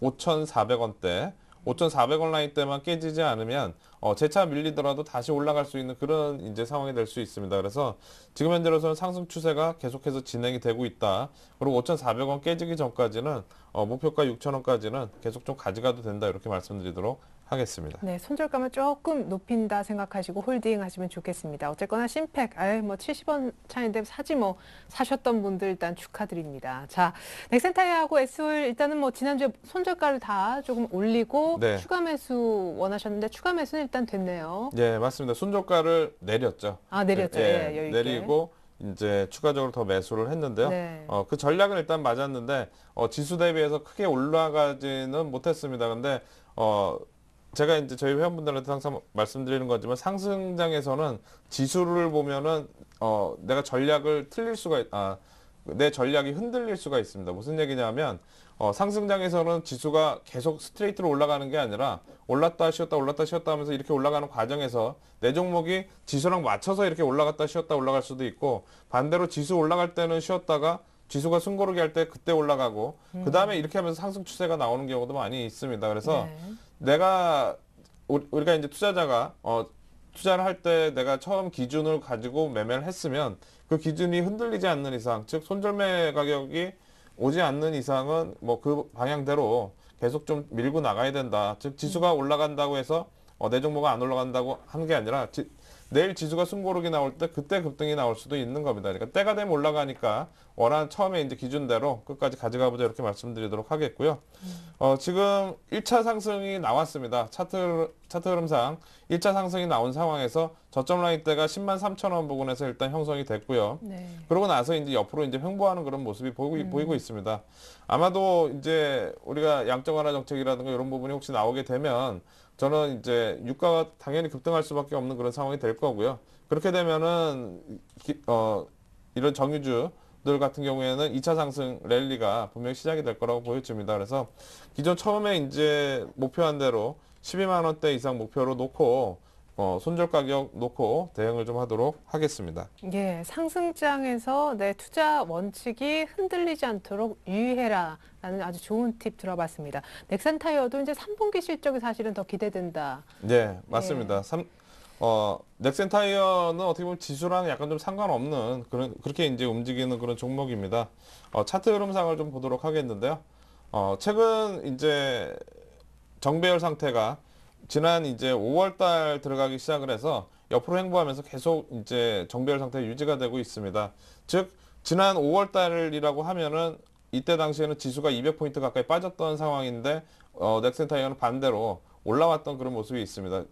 S2: 5,400원대 5,400원 라인 때만 깨지지 않으면 재차 밀리더라도 다시 올라갈 수 있는 그런 이제 상황이 될 수 있습니다. 그래서 지금 현재로서는 상승 추세가 계속해서 진행이 되고 있다. 그리고 5,400원 깨지기 전까지는 목표가 6,000원까지는 계속 좀 가져가도 된다. 이렇게 말씀드리도록 하겠습니다.
S1: 네, 손절감을 조금 높인다 생각하시고 홀딩 하시면 좋겠습니다. 어쨌거나 신팩, 뭐 70원 차인데 사지 뭐 사셨던 분들 일단 축하드립니다. 자, 넥센타이어하고 SO일 일단은 뭐 지난주에 손절가를 다 조금 올리고
S2: 네.
S1: 추가 매수 원하셨는데 추가 매수는 일단 됐네요.
S2: 예, 맞습니다. 순저가를 내렸죠.
S1: 아, 내렸죠. 예, 여유 있게.
S2: 내리고 이제 추가적으로 더 매수를 했는데요.
S1: 네.
S2: 그 전략은 일단 맞았는데 지수 대비해서 크게 올라가지는 못했습니다. 근데 제가 이제 저희 회원분들한테 항상 말씀드리는 거지만 상승장에서는 지수를 보면은 내가 전략을 틀릴 수가 내 전략이 흔들릴 수가 있습니다. 무슨 얘기냐면 상승장에서는 지수가 계속 스트레이트로 올라가는 게 아니라 올랐다 쉬었다 올랐다 쉬었다 하면서 이렇게 올라가는 과정에서 내 종목이 지수랑 맞춰서 이렇게 올라갔다 쉬었다 올라갈 수도 있고 반대로 지수 올라갈 때는 쉬었다가 지수가 숨고르기 할 때 그때 올라가고 그 다음에 이렇게 하면서 상승 추세가 나오는 경우도 많이 있습니다. 그래서
S1: 네.
S2: 우리가 이제 투자자가 투자를 할 때 내가 처음 기준을 가지고 매매를 했으면 그 기준이 흔들리지 않는 이상, 즉 손절매 가격이 오지 않는 이상은 뭐 그 방향대로 계속 좀 밀고 나가야 된다. 즉 지수가 올라간다고 해서 내 종목은 안 올라간다고 하는 게 아니라 내일 지수가 숨고르기 나올 때 그때 급등이 나올 수도 있는 겁니다. 그러니까 때가 되면 올라가니까 원하는 처음에 이제 기준대로 끝까지 가져가 보자 이렇게 말씀드리도록 하겠고요. 지금 1차 상승이 나왔습니다. 차트 흐름상 1차 상승이 나온 상황에서 저점 라인 때가 103,000원 부근에서 일단 형성이 됐고요.
S1: 네.
S2: 그러고 나서 이제 옆으로 이제 횡보하는 그런 모습이 보이고 있습니다. 아마도 이제 우리가 양적 완화 정책이라든가 이런 부분이 혹시 나오게 되면 저는 이제 유가가 당연히 급등할 수밖에 없는 그런 상황이 될 거고요. 그렇게 되면은 이런 정유주들 같은 경우에는 2차 상승 랠리가 분명히 시작이 될 거라고 보여집니다. 그래서 기존 처음에 이제 목표한 대로 12만 원대 이상 목표로 놓고 손절 가격 놓고 대응을 좀 하도록 하겠습니다.
S1: 예, 상승장에서 내 투자 원칙이 흔들리지 않도록 유의해라라는 아주 좋은 팁 들어봤습니다. 넥센타이어도 이제 3분기 실적이 사실은 더 기대된다.
S2: 네, 맞습니다. 넥센 타이어는 어떻게 보면 지수랑 약간 좀 상관없는 그렇게 이제 움직이는 그런 종목입니다. 차트 흐름상을 좀 보도록 하겠는데요. 최근 이제 정배열 상태가 지난 이제 5월 달 들어가기 시작을 해서 옆으로 횡보하면서 계속 이제 정배열 상태 유지가 되고 있습니다. 즉, 지난 5월 달이라고 하면은 이때 당시에는 지수가 200포인트 가까이 빠졌던 상황인데, 넥센 타이어는 반대로 올라왔던 그런 모습이 있습니다.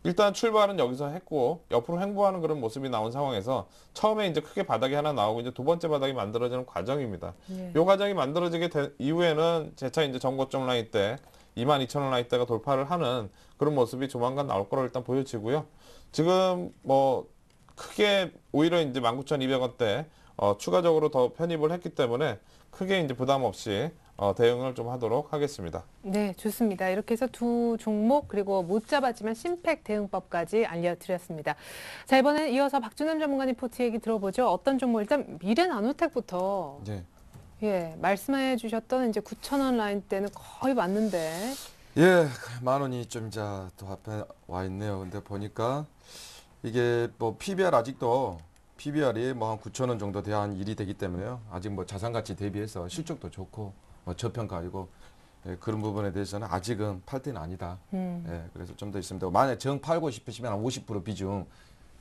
S2: 일단 출발은 여기서 했고 옆으로 횡보하는 그런 모습이 나온 상황에서 처음에 이제 크게 바닥이 하나 나오고 이제 두 번째 바닥이 만들어지는 과정입니다.
S1: 예.
S2: 이 과정이 만들어지게 된 이후에는 재차 이제 전고점 라인 때 22,000원 라인대가 돌파를 하는 그런 모습이 조만간 나올 거로 일단 보여지고요. 지금 뭐 크게 오히려 이제 19,200원대 추가적으로 더 편입을 했기 때문에 크게 이제 부담 없이 대응을 좀 하도록 하겠습니다.
S1: 네, 좋습니다. 이렇게 해서 두 종목 그리고 못 잡았지만 심팩 대응법까지 알려드렸습니다. 자, 이번엔 이어서 박준남 전문가님 포트 얘기 들어보죠. 어떤 종목 일단 미래나노텍부터
S3: 네.
S1: 예, 말씀해 주셨던 이제 9,000원 라인 때는 거의 맞는데
S3: 예, 10,000원이 좀 이제 또 앞에 와 있네요. 근데 보니까 이게 뭐 PBR 아직도 PBR이 뭐 한 9,000원 정도 돼야 한 일이 되기 때문에요. 아직 뭐 자산 가치 대비해서 실적도 좋고 뭐 저평가이고 예, 그런 부분에 대해서는 아직은 팔 때는 아니다. 예, 그래서 좀 더 있습니다. 만약 정 팔고 싶으시면 한 50% 비중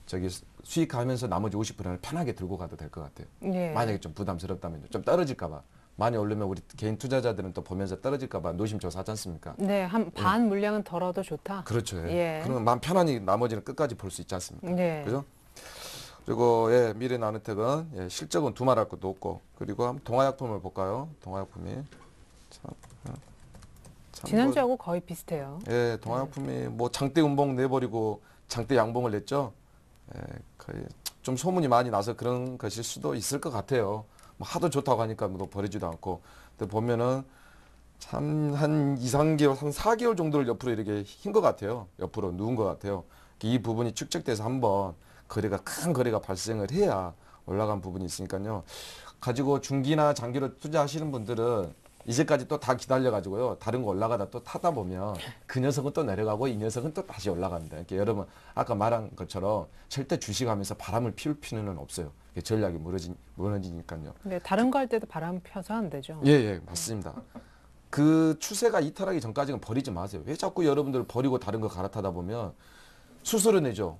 S3: 저기 수익하면서 나머지 50%를 편하게 들고 가도 될 것 같아요.
S1: 예.
S3: 만약에 좀 부담스럽다면 좀 떨어질까봐 많이 오르면 우리 개인 투자자들은 또 보면서 떨어질까봐 노심초사 하지 않습니까?
S1: 네, 한 반 물량은 덜어도 좋다.
S3: 그렇죠. 예.
S1: 예.
S3: 그러면 마음 편안히 나머지는 끝까지 볼 수 있지 않습니까?
S1: 네.
S3: 그죠? 그리고 예, 미래나노텍은 예, 실적은 두말할 것도 없고 그리고 한번 동화약품을 볼까요? 동화약품이 참
S1: 지난주하고 거의 비슷해요.
S3: 예, 동화약품이 뭐 장대 음봉 내버리고 장대 양봉을 냈죠. 예, 거의 좀 소문이 많이 나서 그런 것일 수도 있을 것 같아요. 뭐 하도 좋다고 하니까 뭐 버리지도 않고. 근데 보면은 참 한 2, 3개월, 한 4개월 정도를 옆으로 이렇게 흰 것 같아요. 옆으로 누운 것 같아요. 이 부분이 축적돼서 한번 큰 거래가 발생을 해야 올라간 부분이 있으니까요. 가지고 중기나 장기로 투자하시는 분들은 이제까지 또 다 기다려가지고요. 다른 거 올라가다 또 타다 보면 그 녀석은 또 내려가고 이 녀석은 또 다시 올라갑니다. 이렇게 여러분 아까 말한 것처럼 절대 주식하면서 바람을 피울 필요는 없어요. 전략이 무너지니까요.
S1: 네, 다른 거 할 때도 바람 펴서 안 되죠.
S3: 예, 예, 맞습니다. 그 추세가 이탈하기 전까지는 버리지 마세요. 왜 자꾸 여러분들 버리고 다른 거 갈아타다 보면 수수료 내죠.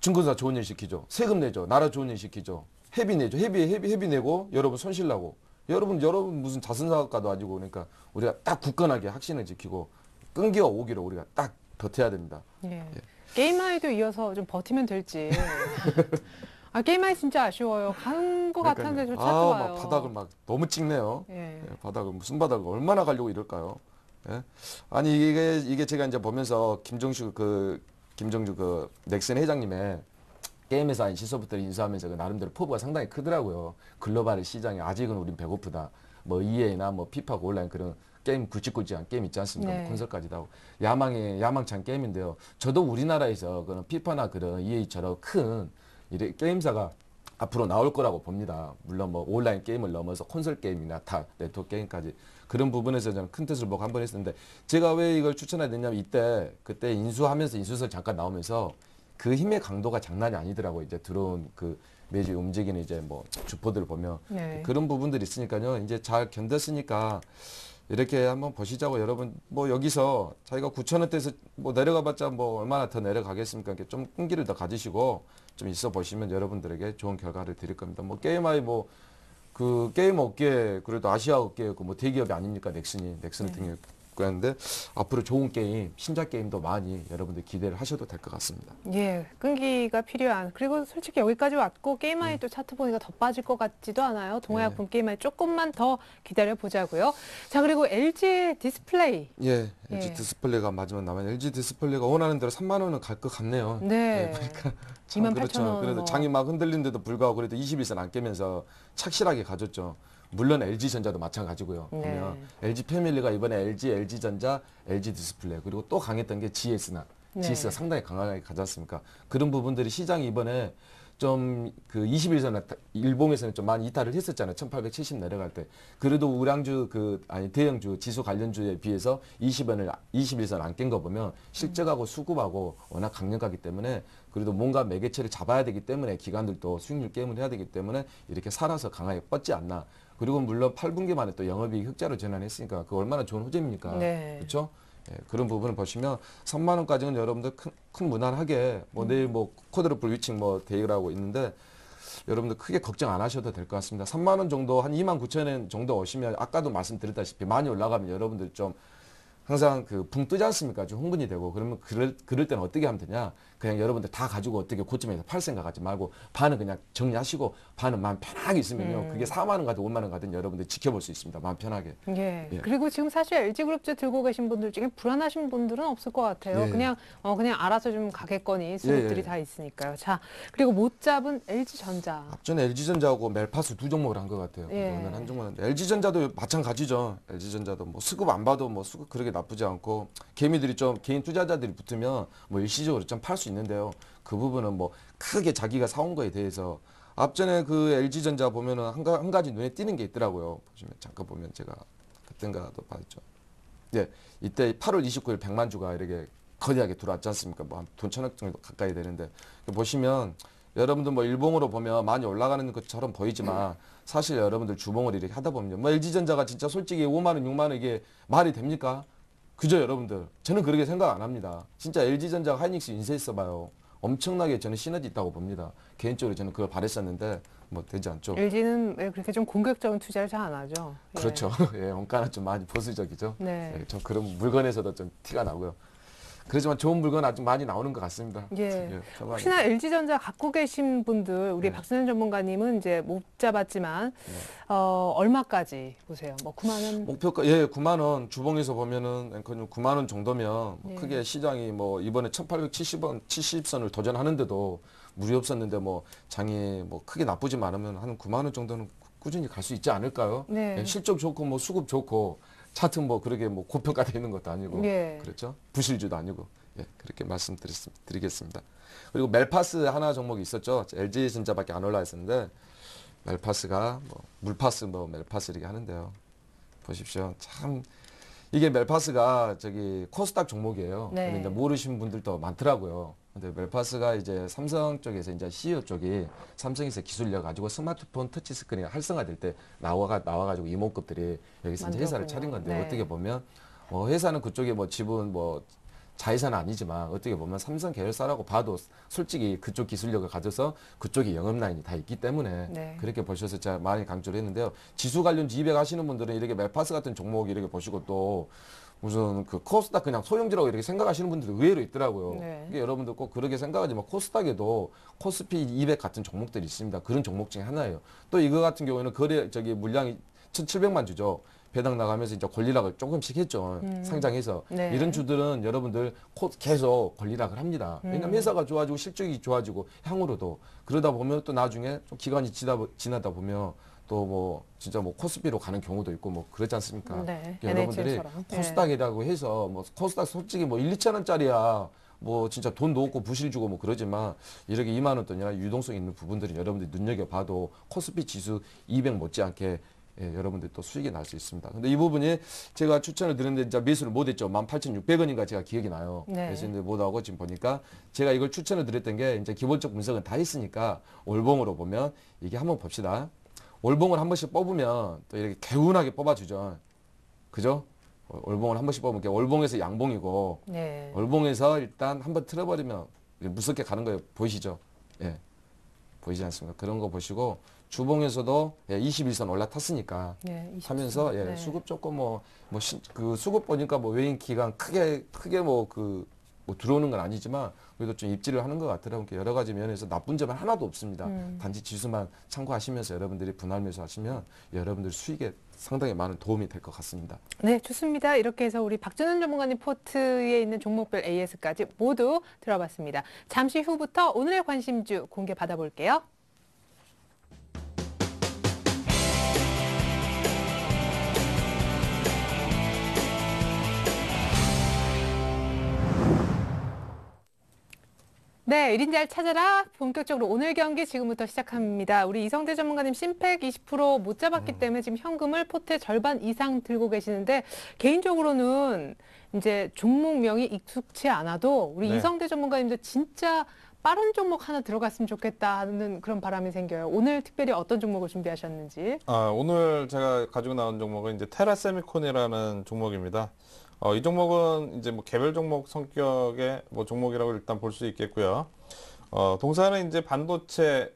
S3: 증권사 좋은 일 시키죠. 세금 내죠. 나라 좋은 일 시키죠. 회비 내죠. 회비 내고 여러분 손실 나고. 여러분 무슨 자선사업가도 아니고 그러니까 우리가 딱 굳건하게 확신을 지키고 끈기와 오기로 우리가 딱 버텨야 됩니다.
S1: 예. 게임하이도 이어서 좀 버티면 될지. 아, 게임하이 진짜 아쉬워요. 가는 것 같았는데 좀 찾아와요.
S3: 막 바닥을 막 너무 찍네요.
S1: 예.
S3: 예, 바닥을 무슨 바닥을 얼마나 가려고 이럴까요? 예? 아니 이게 제가 이제 보면서 김정주 그 넥슨 회장님의 게임회사 인시소프트를 인수하면서 그 나름대로 포부가 상당히 크더라고요. 글로벌 시장에 아직은 우린 배고프다. 뭐 EA나 뭐 피파고 온라인 그런 게임 굵직굵직한 게임 있지 않습니까?
S1: 네.
S3: 뭐 콘솔까지도 하고 야망찬 게임인데요. 저도 우리나라에서 그런 피파나 그런 EA처럼 큰 게임사가 앞으로 나올 거라고 봅니다. 물론 뭐 온라인 게임을 넘어서 콘솔 게임이나 타 네트워크 게임까지 그런 부분에서 저는 큰 뜻을 보고 한번 했었는데 제가 왜 이걸 추천해야 되냐면 그때 인수하면서 인수설 잠깐 나오면서 그 힘의 강도가 장난이 아니더라고요. 이제 들어온 그 매주 움직이는 이제 뭐 주포들을 보면
S1: 네.
S3: 그런 부분들이 있으니까요. 이제 잘 견뎠으니까 이렇게 한번 보시자고 여러분 뭐 여기서 자기가 9,000원대에서 뭐 내려가봤자 뭐 얼마나 더 내려가겠습니까? 이렇게 좀 끈기를 더 가지시고 좀 있어 보시면 여러분들에게 좋은 결과를 드릴 겁니다. 뭐 게임아이 뭐 그 게임 업계 그래도 아시아 업계였고 뭐 대기업이 아닙니까 넥슨 등에 했는데 앞으로 좋은 게임, 신작 게임도 많이 여러분들 기대를 하셔도 될 것 같습니다.
S1: 예, 끈기가 필요한. 그리고 솔직히 여기까지 왔고 게임아이 또 차트 보니까 더 빠질 것 같지도 않아요. 동화약품 게임아이 조금만 더 기다려 보자고요. 자, 그리고 LG 디스플레이.
S3: 예,
S1: 예.
S3: LG 디스플레이가 마지막 남은 LG 디스플레이가 원하는 대로 3만 원은 갈 것 같네요.
S1: 네.
S3: 보니까
S1: 28,000원.
S3: 그래도 장이 막 흔들린데도 불구하고 그래도 21선 안 깨면서 착실하게 가졌죠. 물론 LG전자도 마찬가지고요.
S1: 네.
S3: 보면 LG 패밀리가 이번에 LG전자, LG 디스플레이 그리고 또 강했던 게 GS가
S1: 네.
S3: 상당히 강하게 가지 않습니까? 그런 부분들이 시장이 이번에 좀 그 21선 일봉에서는 좀 많이 이탈을 했었잖아요. 1870 내려갈 때. 그래도 우량주 대형주 지수 관련주에 비해서 21선 안 깬 거 보면 실적하고 수급하고 워낙 강력하기 때문에 그래도 뭔가 매개체를 잡아야 되기 때문에 기관들도 수익률 게임을 해야 되기 때문에 이렇게 살아서 강하게 뻗지 않나. 그리고 물론 8분기 만에 또 영업이익 흑자로 전환했으니까 그 얼마나 좋은 호재입니까?
S1: 네.
S3: 그렇죠? 예, 그런 부분을 보시면 3만 원까지는 여러분들 큰 무난하게 뭐 내일 뭐 쿼드러플 위칭 뭐 대기라고 있는데 여러분들 크게 걱정 안 하셔도 될 것 같습니다. 3만 원 정도 한 2만 9천 원 정도 오시면 아까도 말씀드렸다시피 많이 올라가면 여러분들 좀 항상 그 붕 뜨지 않습니까? 좀 흥분이 되고 그러면 그럴 때는 어떻게 하면 되냐? 그냥 여러분들 다 가지고 어떻게 고점에서 팔 생각하지 말고 반은 그냥 정리하시고 반은 마음 편하게 있으면요. 그게 4만 원 가든 5만 원 가든 여러분들 지켜볼 수 있습니다. 마음 편하게.
S1: 예.
S3: 예.
S1: 그리고 지금 사실 LG그룹주 들고 계신 분들 중에 불안하신 분들은 없을 것 같아요.
S3: 예.
S1: 그냥 알아서 좀 가겠거니 수급들이
S3: 예.
S1: 다 있으니까요. 자, 그리고 못 잡은 LG전자.
S3: 앞전에 LG전자하고 멜파스 두 종목을 한 것 같아요.
S1: 예.
S3: 오늘 한 종목인데 LG전자도 마찬가지죠. LG전자도 뭐 수급 안 봐도 뭐 수급 그렇게 나쁘지 않고 개미들이 좀 개인 투자자들이 붙으면 뭐 일시적으로 좀 팔 수 있는데요. 그 부분은 뭐 크게 자기가 사온 거에 대해서 앞전에 그 LG전자 보면은 한 가지 눈에 띄는 게 있더라고요. 보시면 잠깐 보면 제가 그땐가도 봤죠. 네, 이때 8월 29일 100만 주가 이렇게 거대하게 들어왔지 않습니까? 뭐 돈 1,000억 정도 가까이 되는데 보시면 여러분들 뭐 일봉으로 보면 많이 올라가는 것처럼 보이지만 사실 여러분들 주봉을 이렇게 하다 보면 뭐 LG전자가 진짜 솔직히 5만 원, 6만 원 이게 말이 됩니까? 그죠 여러분들? 저는 그렇게 생각 안 합니다. 진짜 LG전자가 하이닉스 인수했어 봐요. 엄청나게 저는 시너지 있다고 봅니다. 개인적으로 저는 그걸 바랬었는데 뭐 되지 않죠.
S1: LG는 왜 그렇게 좀 공격적인 투자를 잘 안 하죠. 예.
S3: 그렇죠. 예, 원가는 좀 많이 보수적이죠.
S1: 네.
S3: 예, 좀 그런 물건에서도 좀 티가 나고요. 그렇지만 좋은 물건 아주 많이 나오는 것 같습니다.
S1: 예.
S3: 평안히.
S1: 혹시나 LG전자 갖고 계신 분들, 우리
S3: 네.
S1: 박선현 전문가님은 이제 못 잡았지만, 얼마까지 보세요? 뭐 9만 원?
S3: 목표가 9만 원 주봉에서 보면은 앵커님 9만 원 정도면 뭐
S1: 네.
S3: 크게 시장이 뭐 이번에 1,870원 70선을 도전하는데도 무리 없었는데 뭐 장이 뭐 크게 나쁘지 않으면 한 9만 원 정도는 꾸준히 갈 수 있지 않을까요?
S1: 네.
S3: 예, 실적 좋고 뭐 수급 좋고 차트 뭐 그렇게 뭐 고평가되어 있는 것도 아니고
S1: 예.
S3: 그렇죠? 부실주도 아니고 예, 그렇게 말씀드리겠습니다. 그리고 멜파스 하나 종목이 있었죠. LG전자밖에 안 올라 있었는데 멜파스가 뭐 물파스 뭐 멜파스 이렇게 하는데요. 보십시오. 참 이게 멜파스가 저기 코스닥 종목이에요.
S1: 네.
S3: 근데 이제 모르시는 분들도 많더라고요. 근데 멜파스가 이제 삼성 쪽에서 이제 CEO 쪽이 삼성에서 기술력 가지고 스마트폰 터치 스크린 활성화될 때 나와가지고 이모급들이 여기서 이제 회사를
S1: 만들었군요.
S3: 차린 건데
S1: 네.
S3: 어떻게 보면 회사는 그쪽에 뭐 지분 뭐 자회사는 아니지만 어떻게 보면 삼성 계열사라고 봐도 솔직히 그쪽 기술력을 가져서 그쪽에 영업 라인이 다 있기 때문에
S1: 네.
S3: 그렇게 보셔서 제가 많이 강조를 했는데요. 지수 관련주 200 하시는 분들은 이렇게 멜파스 같은 종목 이렇게 보시고 또 무슨 그 코스닥 그냥 소형주라고 이렇게 생각하시는 분들도 의외로 있더라고요.
S1: 네.
S3: 이게 여러분들 꼭 그렇게 생각하지만 코스닥에도 코스피 200 같은 종목들이 있습니다. 그런 종목 중에 하나예요. 또 이거 같은 경우에는 물량이 1,700만 주죠. 배당 나가면서 이제 권리락을 조금씩 했죠. 상장해서.
S1: 네.
S3: 이런 주들은 여러분들 계속 권리락을 합니다. 왜냐면 회사가 좋아지고 실적이 좋아지고 향후로도. 그러다 보면 또 나중에 좀 기간이 지나다 보면 또 뭐 진짜 뭐 코스피로 가는 경우도 있고 뭐 그렇지 않습니까?
S1: 네.
S3: 여러분들이
S1: NHL처럼.
S3: 코스닥이라고 해서 뭐 코스닥 솔직히 뭐 1, 2천 원짜리야 뭐 진짜 돈 넣고 부실 주고 뭐 그러지만 이렇게 2만 원 돈이나 유동성 있는 부분들은 여러분들이 눈여겨봐도 코스피 지수 200 못지않게 여러분들 또 수익이 날 수 있습니다. 근데 이 부분이 제가 추천을 드렸는데 진짜 매수를 못했죠. 18,600원인가 제가 기억이 나요.
S1: 네.
S3: 그래서 이제 못하고 지금 보니까 제가 이걸 추천을 드렸던 게 이제 기본적 분석은 다 했으니까 월봉으로 보면 이게 한번 봅시다. 월봉을 한 번씩 뽑으면 또 이렇게 개운하게 뽑아주죠. 그죠? 월봉을 한 번씩 뽑으면 월봉에서 양봉이고
S1: 네.
S3: 월봉에서 일단 한번 틀어버리면 무섭게 가는 거예요. 보이시죠? 예. 보이지 않습니까? 그런 거 보시고 주봉에서도 21선 올라탔으니까
S1: 네, 20선.
S3: 하면서
S1: 네.
S3: 수급 조금 그 수급 보니까 뭐 외인 기간 크게 뭐 들어오는 건 아니지만 그래도 좀 입지를 하는 것 같더라고요. 여러 가지 면에서 나쁜 점은 하나도 없습니다. 단지 지수만 참고하시면서 여러분들이 분할 매수하시면 여러분들 수익에 상당히 많은 도움이 될 것 같습니다.
S1: 네, 좋습니다. 이렇게 해서 우리 박준현 전문가님 포트에 있는 종목별 AS까지 모두 들어봤습니다. 잠시 후부터 오늘의 관심주 공개 받아볼게요. 네, 1인 잘 찾아라. 본격적으로 오늘 경기 지금부터 시작합니다. 우리 이성재 전문가님 심팩 20% 못 잡았기 때문에 지금 현금을 포트의 절반 이상 들고 계시는데 개인적으로는 이제 종목명이 익숙치 않아도 우리
S2: 네.
S1: 이성재 전문가님도 진짜 빠른 종목 하나 들어갔으면 좋겠다 하는 그런 바람이 생겨요. 오늘 특별히 어떤 종목을 준비하셨는지.
S2: 오늘 제가 가지고 나온 종목은 이제 테라세미콘이라는 종목입니다. 이 종목은 이제 뭐 개별 종목 성격의 뭐 종목이라고 일단 볼 수 있겠고요. 동사는 이제 반도체용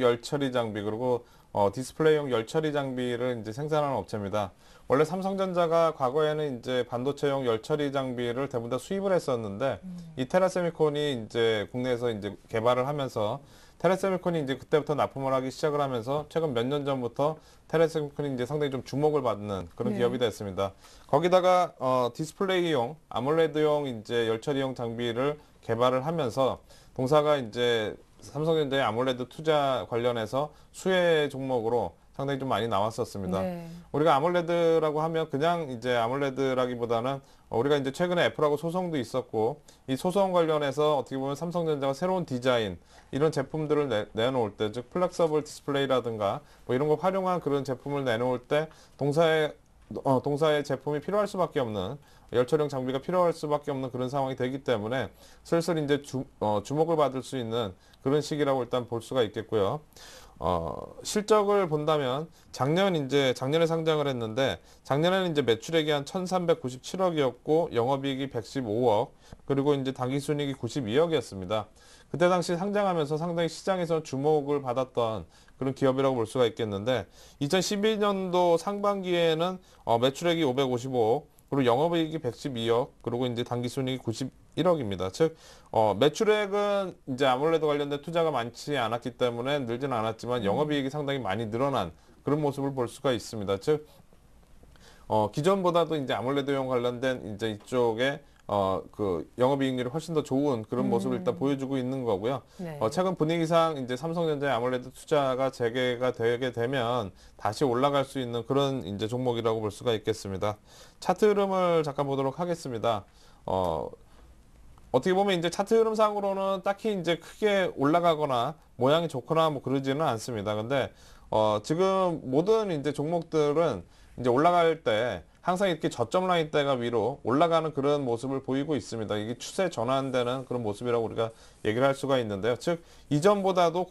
S2: 열처리 장비 그리고 디스플레이용 열처리 장비를 이제 생산하는 업체입니다. 원래 삼성전자가 과거에는 이제 반도체용 열처리 장비를 대부분 다 수입을 했었는데 이 테라세미콘이 이제 국내에서 이제 개발을 하면서 테라세미콘이 이제 그때부터 납품을 하기 시작을 하면서 최근 몇 년 전부터 테라세미콘이 이제 상당히 좀 주목을 받는 그런
S1: 네.
S2: 기업이 됐습니다. 거기다가 디스플레이용, 아몰레드용 이제 열처리용 장비를 개발을 하면서 동사가 이제 삼성전자의 아몰레드 투자 관련해서 수혜 종목으로 상당히 좀 많이 나왔었습니다.
S1: 네.
S2: 우리가 아몰레드라고 하면 그냥 이제 아몰레드라기보다는 우리가 이제 최근에 애플하고 소송도 있었고 이 소송 관련해서 어떻게 보면 삼성전자가 새로운 디자인 이런 제품들을 내놓을 때 즉 플렉서블 디스플레이라든가 뭐 이런 거 활용한 그런 제품을 내놓을 때 동사의 제품이 필요할 수밖에 없는 열처리용 장비가 필요할 수밖에 없는 그런 상황이 되기 때문에 슬슬 이제 주목을 받을 수 있는 그런 시기라고 일단 볼 수가 있겠고요. 실적을 본다면 작년에 상장을 했는데 작년에는 이제 매출액이 한 1,397억이었고 영업이익이 115억 그리고 이제 당기순이익이 92억이었습니다. 그때 당시 상장하면서 상당히 시장에서 주목을 받았던 그런 기업이라고 볼 수가 있겠는데 2012년도 상반기에는 매출액이 555억 그리고 영업이익이 112억 그리고 이제 당기순이익이 91억입니다. 즉 매출액은 이제 아몰레드 관련된 투자가 많지 않았기 때문에 늘지는 않았지만 영업이익이 상당히 많이 늘어난 그런 모습을 볼 수가 있습니다. 즉 기존보다도 이제 아몰레드용 관련된 이제 이쪽에 그 영업이익률이 훨씬 더 좋은 그런 모습을 일단 보여주고 있는 거고요.
S1: 네.
S2: 최근 분위기상 이제 삼성전자의 아몰레드 투자가 재개가 되게 되면 다시 올라갈 수 있는 그런 이제 종목이라고 볼 수가 있겠습니다. 차트 흐름을 잠깐 보도록 하겠습니다. 어떻게 보면 이제 차트 흐름상으로는 딱히 이제 크게 올라가거나 모양이 좋거나 뭐 그러지는 않습니다. 근데 지금 모든 이제 종목들은 이제 올라갈 때 항상 이렇게 저점 라인 대가 위로 올라가는 그런 모습을 보이고 있습니다. 이게 추세 전환되는 그런 모습이라고 우리가 얘기를 할 수가 있는데요. 즉 이전보다도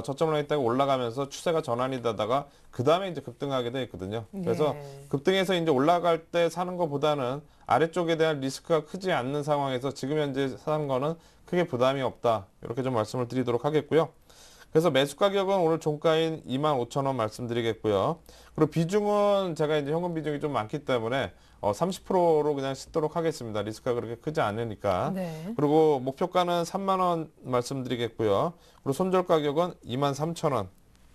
S2: 저점 라인 대가 올라가면서 추세가 전환이 되다가 그 다음에 이제 급등하게 돼 있거든요. 그래서
S1: 네.
S2: 급등해서 이제 올라갈 때 사는 것보다는 아래쪽에 대한 리스크가 크지 않는 상황에서 지금 현재 사는 거는 크게 부담이 없다. 이렇게 좀 말씀을 드리도록 하겠고요. 그래서 매수 가격은 오늘 종가인 25,000원 말씀드리겠고요. 그리고 비중은 제가 이제 현금 비중이 좀 많기 때문에 30%로 그냥 싣도록 하겠습니다. 리스크가 그렇게 크지 않으니까.
S1: 네.
S2: 그리고 목표가는 3만 원 말씀드리겠고요. 그리고 손절 가격은 23,000원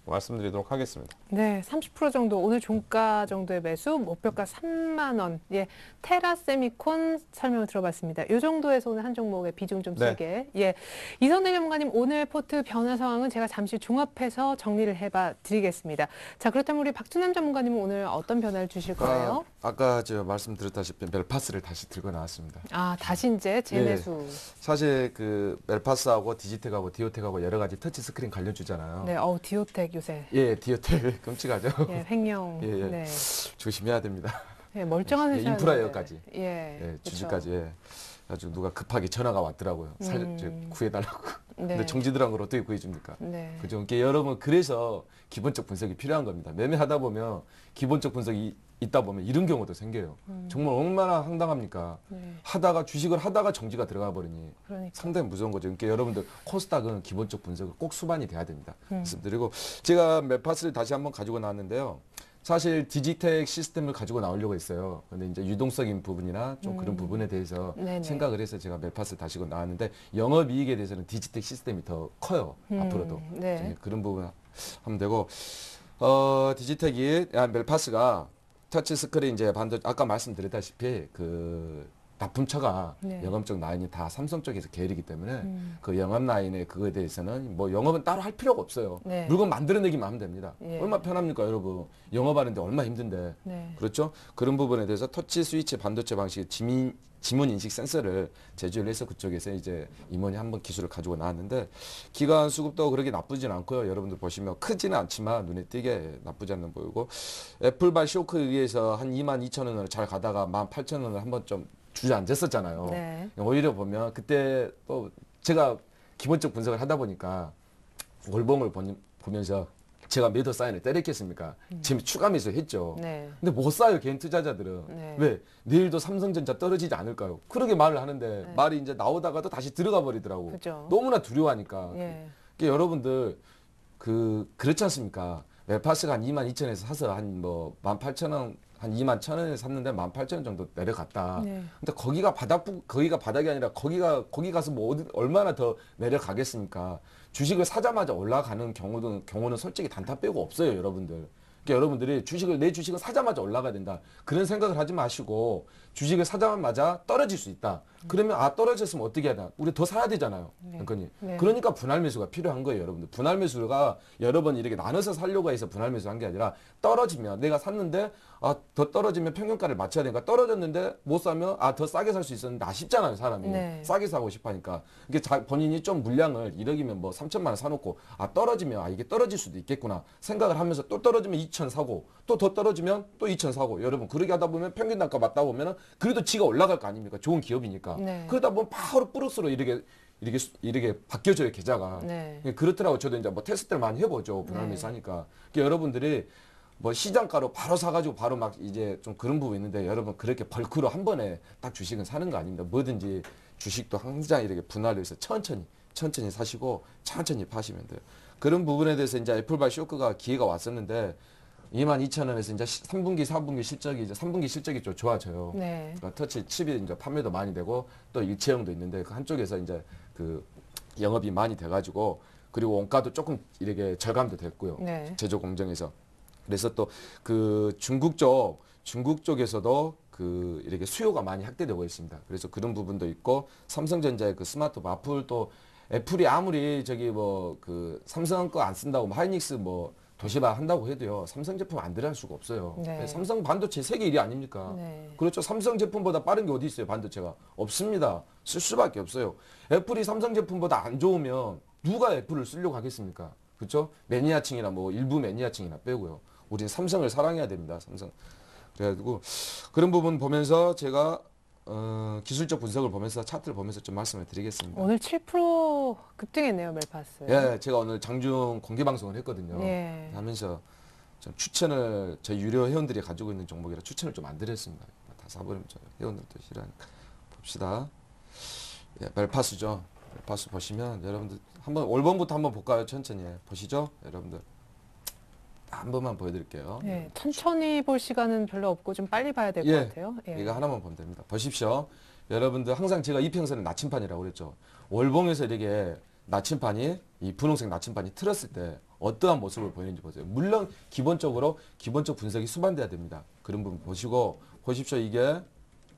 S2: 말씀드리도록 하겠습니다.
S1: 네, 30% 정도 오늘 종가 정도의 매수, 목표가 3만 원. 예, 테라세미콘 설명을 들어봤습니다. 이 정도에서 오늘 한 종목의 비중 좀
S2: 네.
S1: 세게. 예, 이성대 전문가님 오늘 포트 변화 상황은 제가 잠시 종합해서 정리를 해봐 드리겠습니다. 자, 그렇다면 우리 박준남 전문가님은 오늘 어떤 변화를 주실 거예요?
S3: 아까 제가 말씀드렸다시피 멜파스를 다시 들고 나왔습니다.
S1: 다시 이제 재매수.
S3: 사실 그 멜파스하고 디지텍하고 디오텍하고 여러 가지 터치 스크린 관련주잖아요.
S1: 네, 디오텍 요새.
S3: 예, 디오텍 끔찍하죠.
S1: 예, 횡령.
S3: 예, 예.
S1: 네.
S3: 조심해야 됩니다.
S1: 예, 멀쩡한
S3: 예,
S1: 회사.
S3: 인프라여까지.
S1: 예.
S3: 예,
S1: 그쵸.
S3: 주주까지. 예. 아주 누가 급하게 전화가 왔더라고요. 구해달라고.
S1: 네.
S3: 근데 정지들한 걸 어떻게 구해줍니까?
S1: 네.
S3: 그죠? 그러니까 여러분 그래서 기본적 분석이 필요한 겁니다. 매매하다 보면 기본적 분석이 있다 보면 이런 경우도 생겨요. 정말 얼마나 황당합니까?
S1: 네.
S3: 주식을 하다가 정지가 들어가 버리니
S1: 그러니까.
S3: 상당히 무서운 거죠. 그러니까 여러분들 코스닥은 기본적 분석을 꼭 수반이 돼야 됩니다. 말씀드리고 제가 멜파스를 다시 한번 가지고 나왔는데요. 사실 디지텍 시스템을 가지고 나오려고 했어요. 근데 이제 유동성인 부분이나 좀 그런 부분에 대해서
S1: 네네.
S3: 생각을 해서 제가 멜파스를 다시 나왔는데 영업이익에 대해서는 디지텍 시스템이 더 커요. 앞으로도.
S1: 네.
S3: 그런 부분 하면 되고 디지텍이 멜파스가 터치 스크린 이제 아까 말씀드렸다시피 그 납품처가
S1: 네.
S3: 영업적 라인이 다 삼성 쪽에서 계열이기 때문에 그 영업 라인의 그거에 대해서는 뭐 영업은 따로 할 필요가 없어요.
S1: 네.
S3: 물건 만들어내기만 하면 됩니다.
S1: 예.
S3: 얼마나 편합니까, 여러분? 영업하는데 얼마나 힘든데.
S1: 네.
S3: 그렇죠? 그런 부분에 대해서 터치 스위치 반도체 방식의 지문 인식 센서를 제조를 해서 그쪽에서 이제 임원이 한번 기술을 가지고 나왔는데 기관 수급도 그렇게 나쁘진 않고요. 여러분들 보시면 크지는 않지만 눈에 띄게 나쁘지 않는 보이고 애플발 쇼크에 의해서 한 22,000원으로 잘 가다가 18,000원을 한번 좀 주저앉았었잖아요.
S1: 네.
S3: 오히려 보면 그때 또 제가 기본적 분석을 하다 보니까 월봉을 보면서 제가 매도 사인을 때렸겠습니까? 지금 추가 매수 했죠.
S1: 네.
S3: 근데 못 사요, 개인 투자자들은.
S1: 네.
S3: 왜? 내일도 삼성전자 떨어지지 않을까요? 그렇게 말을 하는데
S1: 네.
S3: 말이 이제 나오다가도 다시 들어가 버리더라고.
S1: 그죠.
S3: 너무나 두려워하니까.
S1: 예.
S3: 그러니까 여러분들 그렇지 않습니까? 웰파스가 한 22,000원에서 사서 한 뭐 18,000원 한 21,000원에 샀는데 18,000원 정도 내려갔다.
S1: 네.
S3: 근데 거기가 바닥이 아니라 거기 가서 뭐 얼마나 더 내려가겠습니까? 주식을 사자마자 올라가는 경우는 솔직히 단타 빼고 없어요, 여러분들. 그러니까 여러분들이 내 주식은 사자마자 올라가야 된다. 그런 생각을 하지 마시고 주식을 사자마자 떨어질 수 있다. 그러면 떨어졌으면 어떻게 해야 되나? 우리 더 사야 되잖아요. 그러니까
S1: 네.
S3: 그러니까 분할 매수가 필요한 거예요, 여러분들. 분할 매수가 여러 번 이렇게 나눠서 살려고 해서 분할 매수한 게 아니라 떨어지면 내가 샀는데 더 떨어지면 평균가를 맞춰야 되니까 떨어졌는데 못 사면 더 싸게 살 수 있었는데 아쉽잖아요, 사람이.
S1: 네.
S3: 싸게 사고 싶어 하니까. 이게 본인이 좀 물량을 1억이면 뭐 3천만 원 사놓고 떨어지면 이게 떨어질 수도 있겠구나 생각을 하면서 또 떨어지면 2천 사고 또 더 떨어지면 또 2천 사고 여러분 그렇게 하다 보면 평균 단가 맞다 보면은 그래도 지가 올라갈 거 아닙니까? 좋은 기업이니까.
S1: 네.
S3: 그러다 보면 바로 뿌르스로 이렇게 바뀌어져요, 계좌가.
S1: 네.
S3: 그렇더라고. 저도 이제 뭐 테스트를 많이 해보죠, 분할 매수 하니까. 그러니까 여러분들이 뭐 시장가로 바로 사가지고 바로 막 이제 좀 그런 부분이 있는데 여러분 그렇게 벌크로 한 번에 딱 주식은 사는 거 아닙니다. 뭐든지 주식도 항상 이렇게 분할을 해서 천천히 사시고 천천히 파시면 돼요. 그런 부분에 대해서 이제 애플발 쇼크가 기회가 왔었는데 22,000원에서 이제 3분기, 4분기 실적이 이제 3분기 실적이 좀 좋아져요.
S1: 네.
S3: 그러니까 터치 칩이 이제 판매도 많이 되고 또 일체형도 있는데 그 한쪽에서 이제 그 영업이 많이 돼가지고 그리고 원가도 조금 이렇게 절감도 됐고요.
S1: 네.
S3: 제조 공정에서. 그래서 또 그 중국 쪽에서도 그 이렇게 수요가 많이 확대되고 있습니다. 그래서 그런 부분도 있고 삼성전자의 그 스마트폰 애플이 아무리 저기 뭐 그 삼성 거 안 쓴다고 뭐 하이닉스 뭐 도시바 한다고 해도요 삼성 제품 안 들어갈 수가 없어요.
S1: 네.
S3: 삼성 반도체 세계 1위 아닙니까?
S1: 네.
S3: 그렇죠. 삼성 제품보다 빠른 게 어디 있어요, 반도체가? 없습니다. 쓸 수밖에 없어요. 애플이 삼성 제품보다 안 좋으면 누가 애플을 쓰려고 하겠습니까? 그렇죠? 매니아층이나 뭐 일부 매니아층이나 빼고요. 우리는 삼성을 사랑해야 됩니다. 삼성. 그래가지고 그런 부분 보면서 제가 기술적 분석을 보면서 차트를 보면서 좀 말씀을 드리겠습니다.
S1: 오늘 7% 급등했네요, 멜파스.
S3: 예, 제가 오늘 장중 공개 방송을 했거든요.
S1: 예.
S3: 하면서 좀 추천을 저희 유료 회원들이 가지고 있는 종목이라 추천을 좀 안 드렸습니다. 다 사버리면 저 회원들도 싫어하니까 봅시다. 예, 멜파스죠. 멜파스 보시면 여러분들 한번 월봉부터 한번 볼까요? 천천히 보시죠, 여러분들. 한 번만 보여드릴게요.
S1: 예, 천천히 볼 시간은 별로 없고 좀 빨리 봐야 될 것
S3: 예,
S1: 같아요. 예.
S3: 이거 하나만 보면 됩니다. 보십시오. 여러분들 항상 제가 이평선은 나침판이라고 그랬죠. 월봉에서 이렇게 나침판이 이 분홍색 나침판이 틀었을 때 어떠한 모습을 보이는지 보세요. 물론 기본적 분석이 수반돼야 됩니다. 그런 부분 보십시오. 이게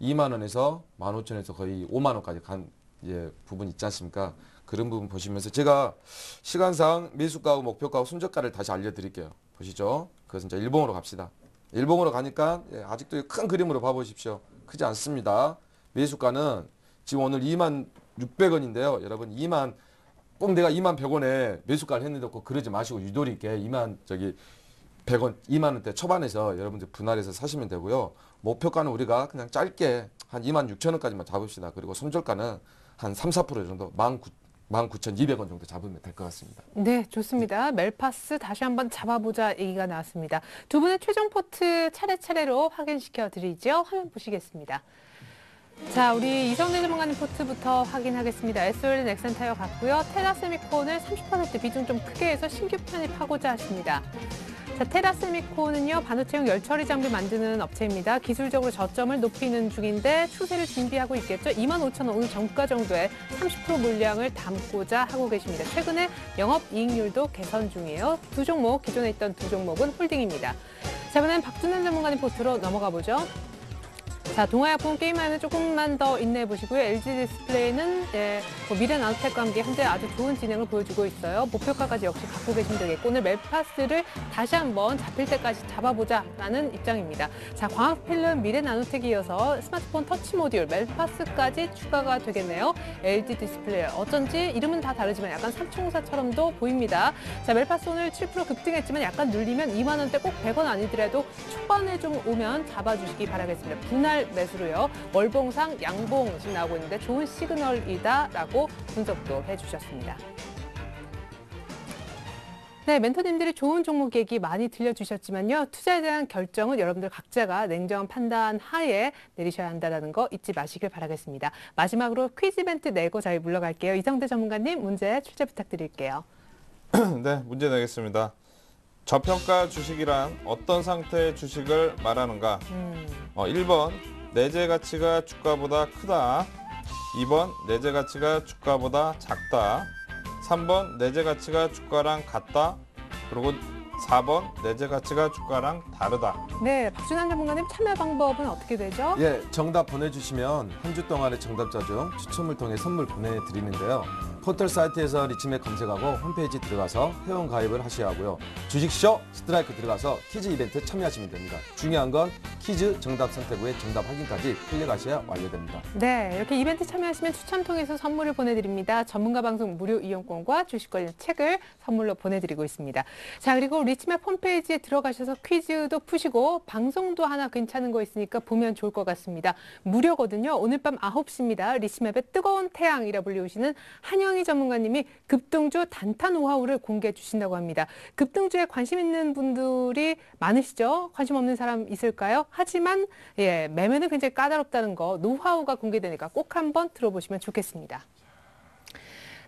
S3: 2만 원에서 15,000원에서 거의 5만 원까지 간 이제 부분 있지 않습니까? 그런 부분 보시면서 제가 시간상 매수가하고 목표가하고 손절가를 다시 알려드릴게요. 보시죠. 그래서 이제 일봉으로 갑시다. 일봉으로 가니까 아직도 큰 그림으로 봐보십시오. 크지 않습니다. 매수가는 지금 오늘 26,600원인데요. 여러분 꼭 내가 21,100원에 매수가를 했는데 꼭 그러지 마시고 유도리 있게 21,100원, 2만 원대 초반에서 여러분들 분할해서 사시면 되고요. 목표가는 우리가 그냥 짧게 한 26,000원까지만 잡읍시다. 그리고 손절가는 한 3, 4% 정도 19,200원 정도 잡으면 될 것 같습니다.
S1: 네, 좋습니다. 멜파스 다시 한번 잡아보자 얘기가 나왔습니다. 두 분의 최종 포트 차례차례로 확인시켜 드리죠. 화면 보시겠습니다. 자, 우리 이성래 전문가님 포트부터 확인하겠습니다. SOL 넥센타이어 같고요. 테라세미콘을 30% 비중 좀 크게 해서 신규 편입하고자 하십니다. 자, 테라세미콘은요, 반도체용 열처리 장비 만드는 업체입니다. 기술적으로 저점을 높이는 중인데 추세를 준비하고 있겠죠. 25,000원 오늘 정가 정도에 30% 물량을 담고자 하고 계십니다. 최근에 영업이익률도 개선 중이에요. 두 종목, 기존에 있던 두 종목은 홀딩입니다. 자, 이번엔 박준현 전문가님 포트로 넘어가 보죠. 자, 동아약품 게임하면 조금만 더 인내해 보시고요. LG 디스플레이는 미래 나노텍과 함께 현재 아주 좋은 진행을 보여주고 있어요. 목표가까지 역시 갖고 계시면 되겠고 오늘 멜파스를 다시 한번 잡힐 때까지 잡아보자라는 입장입니다. 자, 광학 필름 미래 나노텍에 이어서 스마트폰 터치 모듈 멜파스까지 추가가 되겠네요. LG 디스플레이 어쩐지 이름은 다 다르지만 약간 삼총사처럼도 보입니다. 자, 멜파스 오늘 7% 급등했지만 약간 눌리면 2만 원대 꼭 100원 아니더라도 초반에 좀 오면 잡아주시기 바라겠습니다. 분할 매수로요. 월봉상 양봉 지금 나오고 있는데 좋은 시그널이다라고 분석도 해주셨습니다. 네, 멘토님들이 좋은 종목 얘기 많이 들려주셨지만요. 투자에 대한 결정은 여러분들 각자가 냉정한 판단 하에 내리셔야 한다는 거 잊지 마시길 바라겠습니다. 마지막으로 퀴즈 이벤트 내고 저희 물러갈게요. 이성대 전문가님 문제 출제 부탁드릴게요.
S2: 네, 문제 내겠습니다. 저평가 주식이란 어떤 상태의 주식을 말하는가? 1번, 내재 가치가 주가보다 크다. 2번, 내재 가치가 주가보다 작다. 3번, 내재 가치가 주가랑 같다. 그리고 4번, 내재 가치가 주가랑 다르다.
S1: 네, 박준환 전문가님 참여 방법은 어떻게 되죠?
S3: 예, 정답 보내주시면 한 주 동안의 정답자 중 추첨을 통해 선물 보내드리는데요. 포털 사이트에서 리치맥 검색하고 홈페이지 들어가서 회원 가입을 하셔야 하고요. 주식쇼 스트라이크 들어가서 퀴즈 이벤트 참여하시면 됩니다. 중요한 건 퀴즈 정답 선택 후에 정답 확인까지 클릭하셔야 완료됩니다.
S1: 네, 이렇게 이벤트 참여하시면 추첨 통해서 선물을 보내드립니다. 전문가 방송 무료 이용권과 주식 관련 책을 선물로 보내드리고 있습니다. 자, 그리고 리치맵 홈페이지에 들어가셔서 퀴즈도 푸시고 방송도 하나 괜찮은 거 있으니까 보면 좋을 것 같습니다. 무료거든요. 오늘 밤 9시입니다. 리치맵의 뜨거운 태양이라 불리우시는 한영희 전문가님이 급등주 단타 노하우를 공개해 주신다고 합니다. 급등주에 관심 있는 분들이 많으시죠? 관심 없는 사람 있을까요? 하지만 매매는 굉장히 까다롭다는 거 노하우가 공개되니까 꼭 한번 들어보시면 좋겠습니다.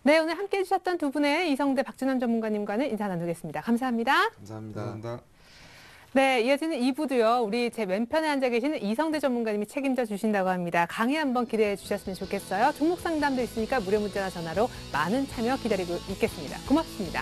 S1: 네, 오늘 함께해 주셨던 두 분의 이성대 박준환 전문가님과는 인사 나누겠습니다. 감사합니다.
S3: 감사합니다.
S1: 네, 이어지는 2부도요. 우리 제 왼편에 앉아 계시는 이성대 전문가님이 책임져 주신다고 합니다. 강의 한번 기대해 주셨으면 좋겠어요. 종목 상담도 있으니까 무료 문자나 전화로 많은 참여 기다리고 있겠습니다. 고맙습니다.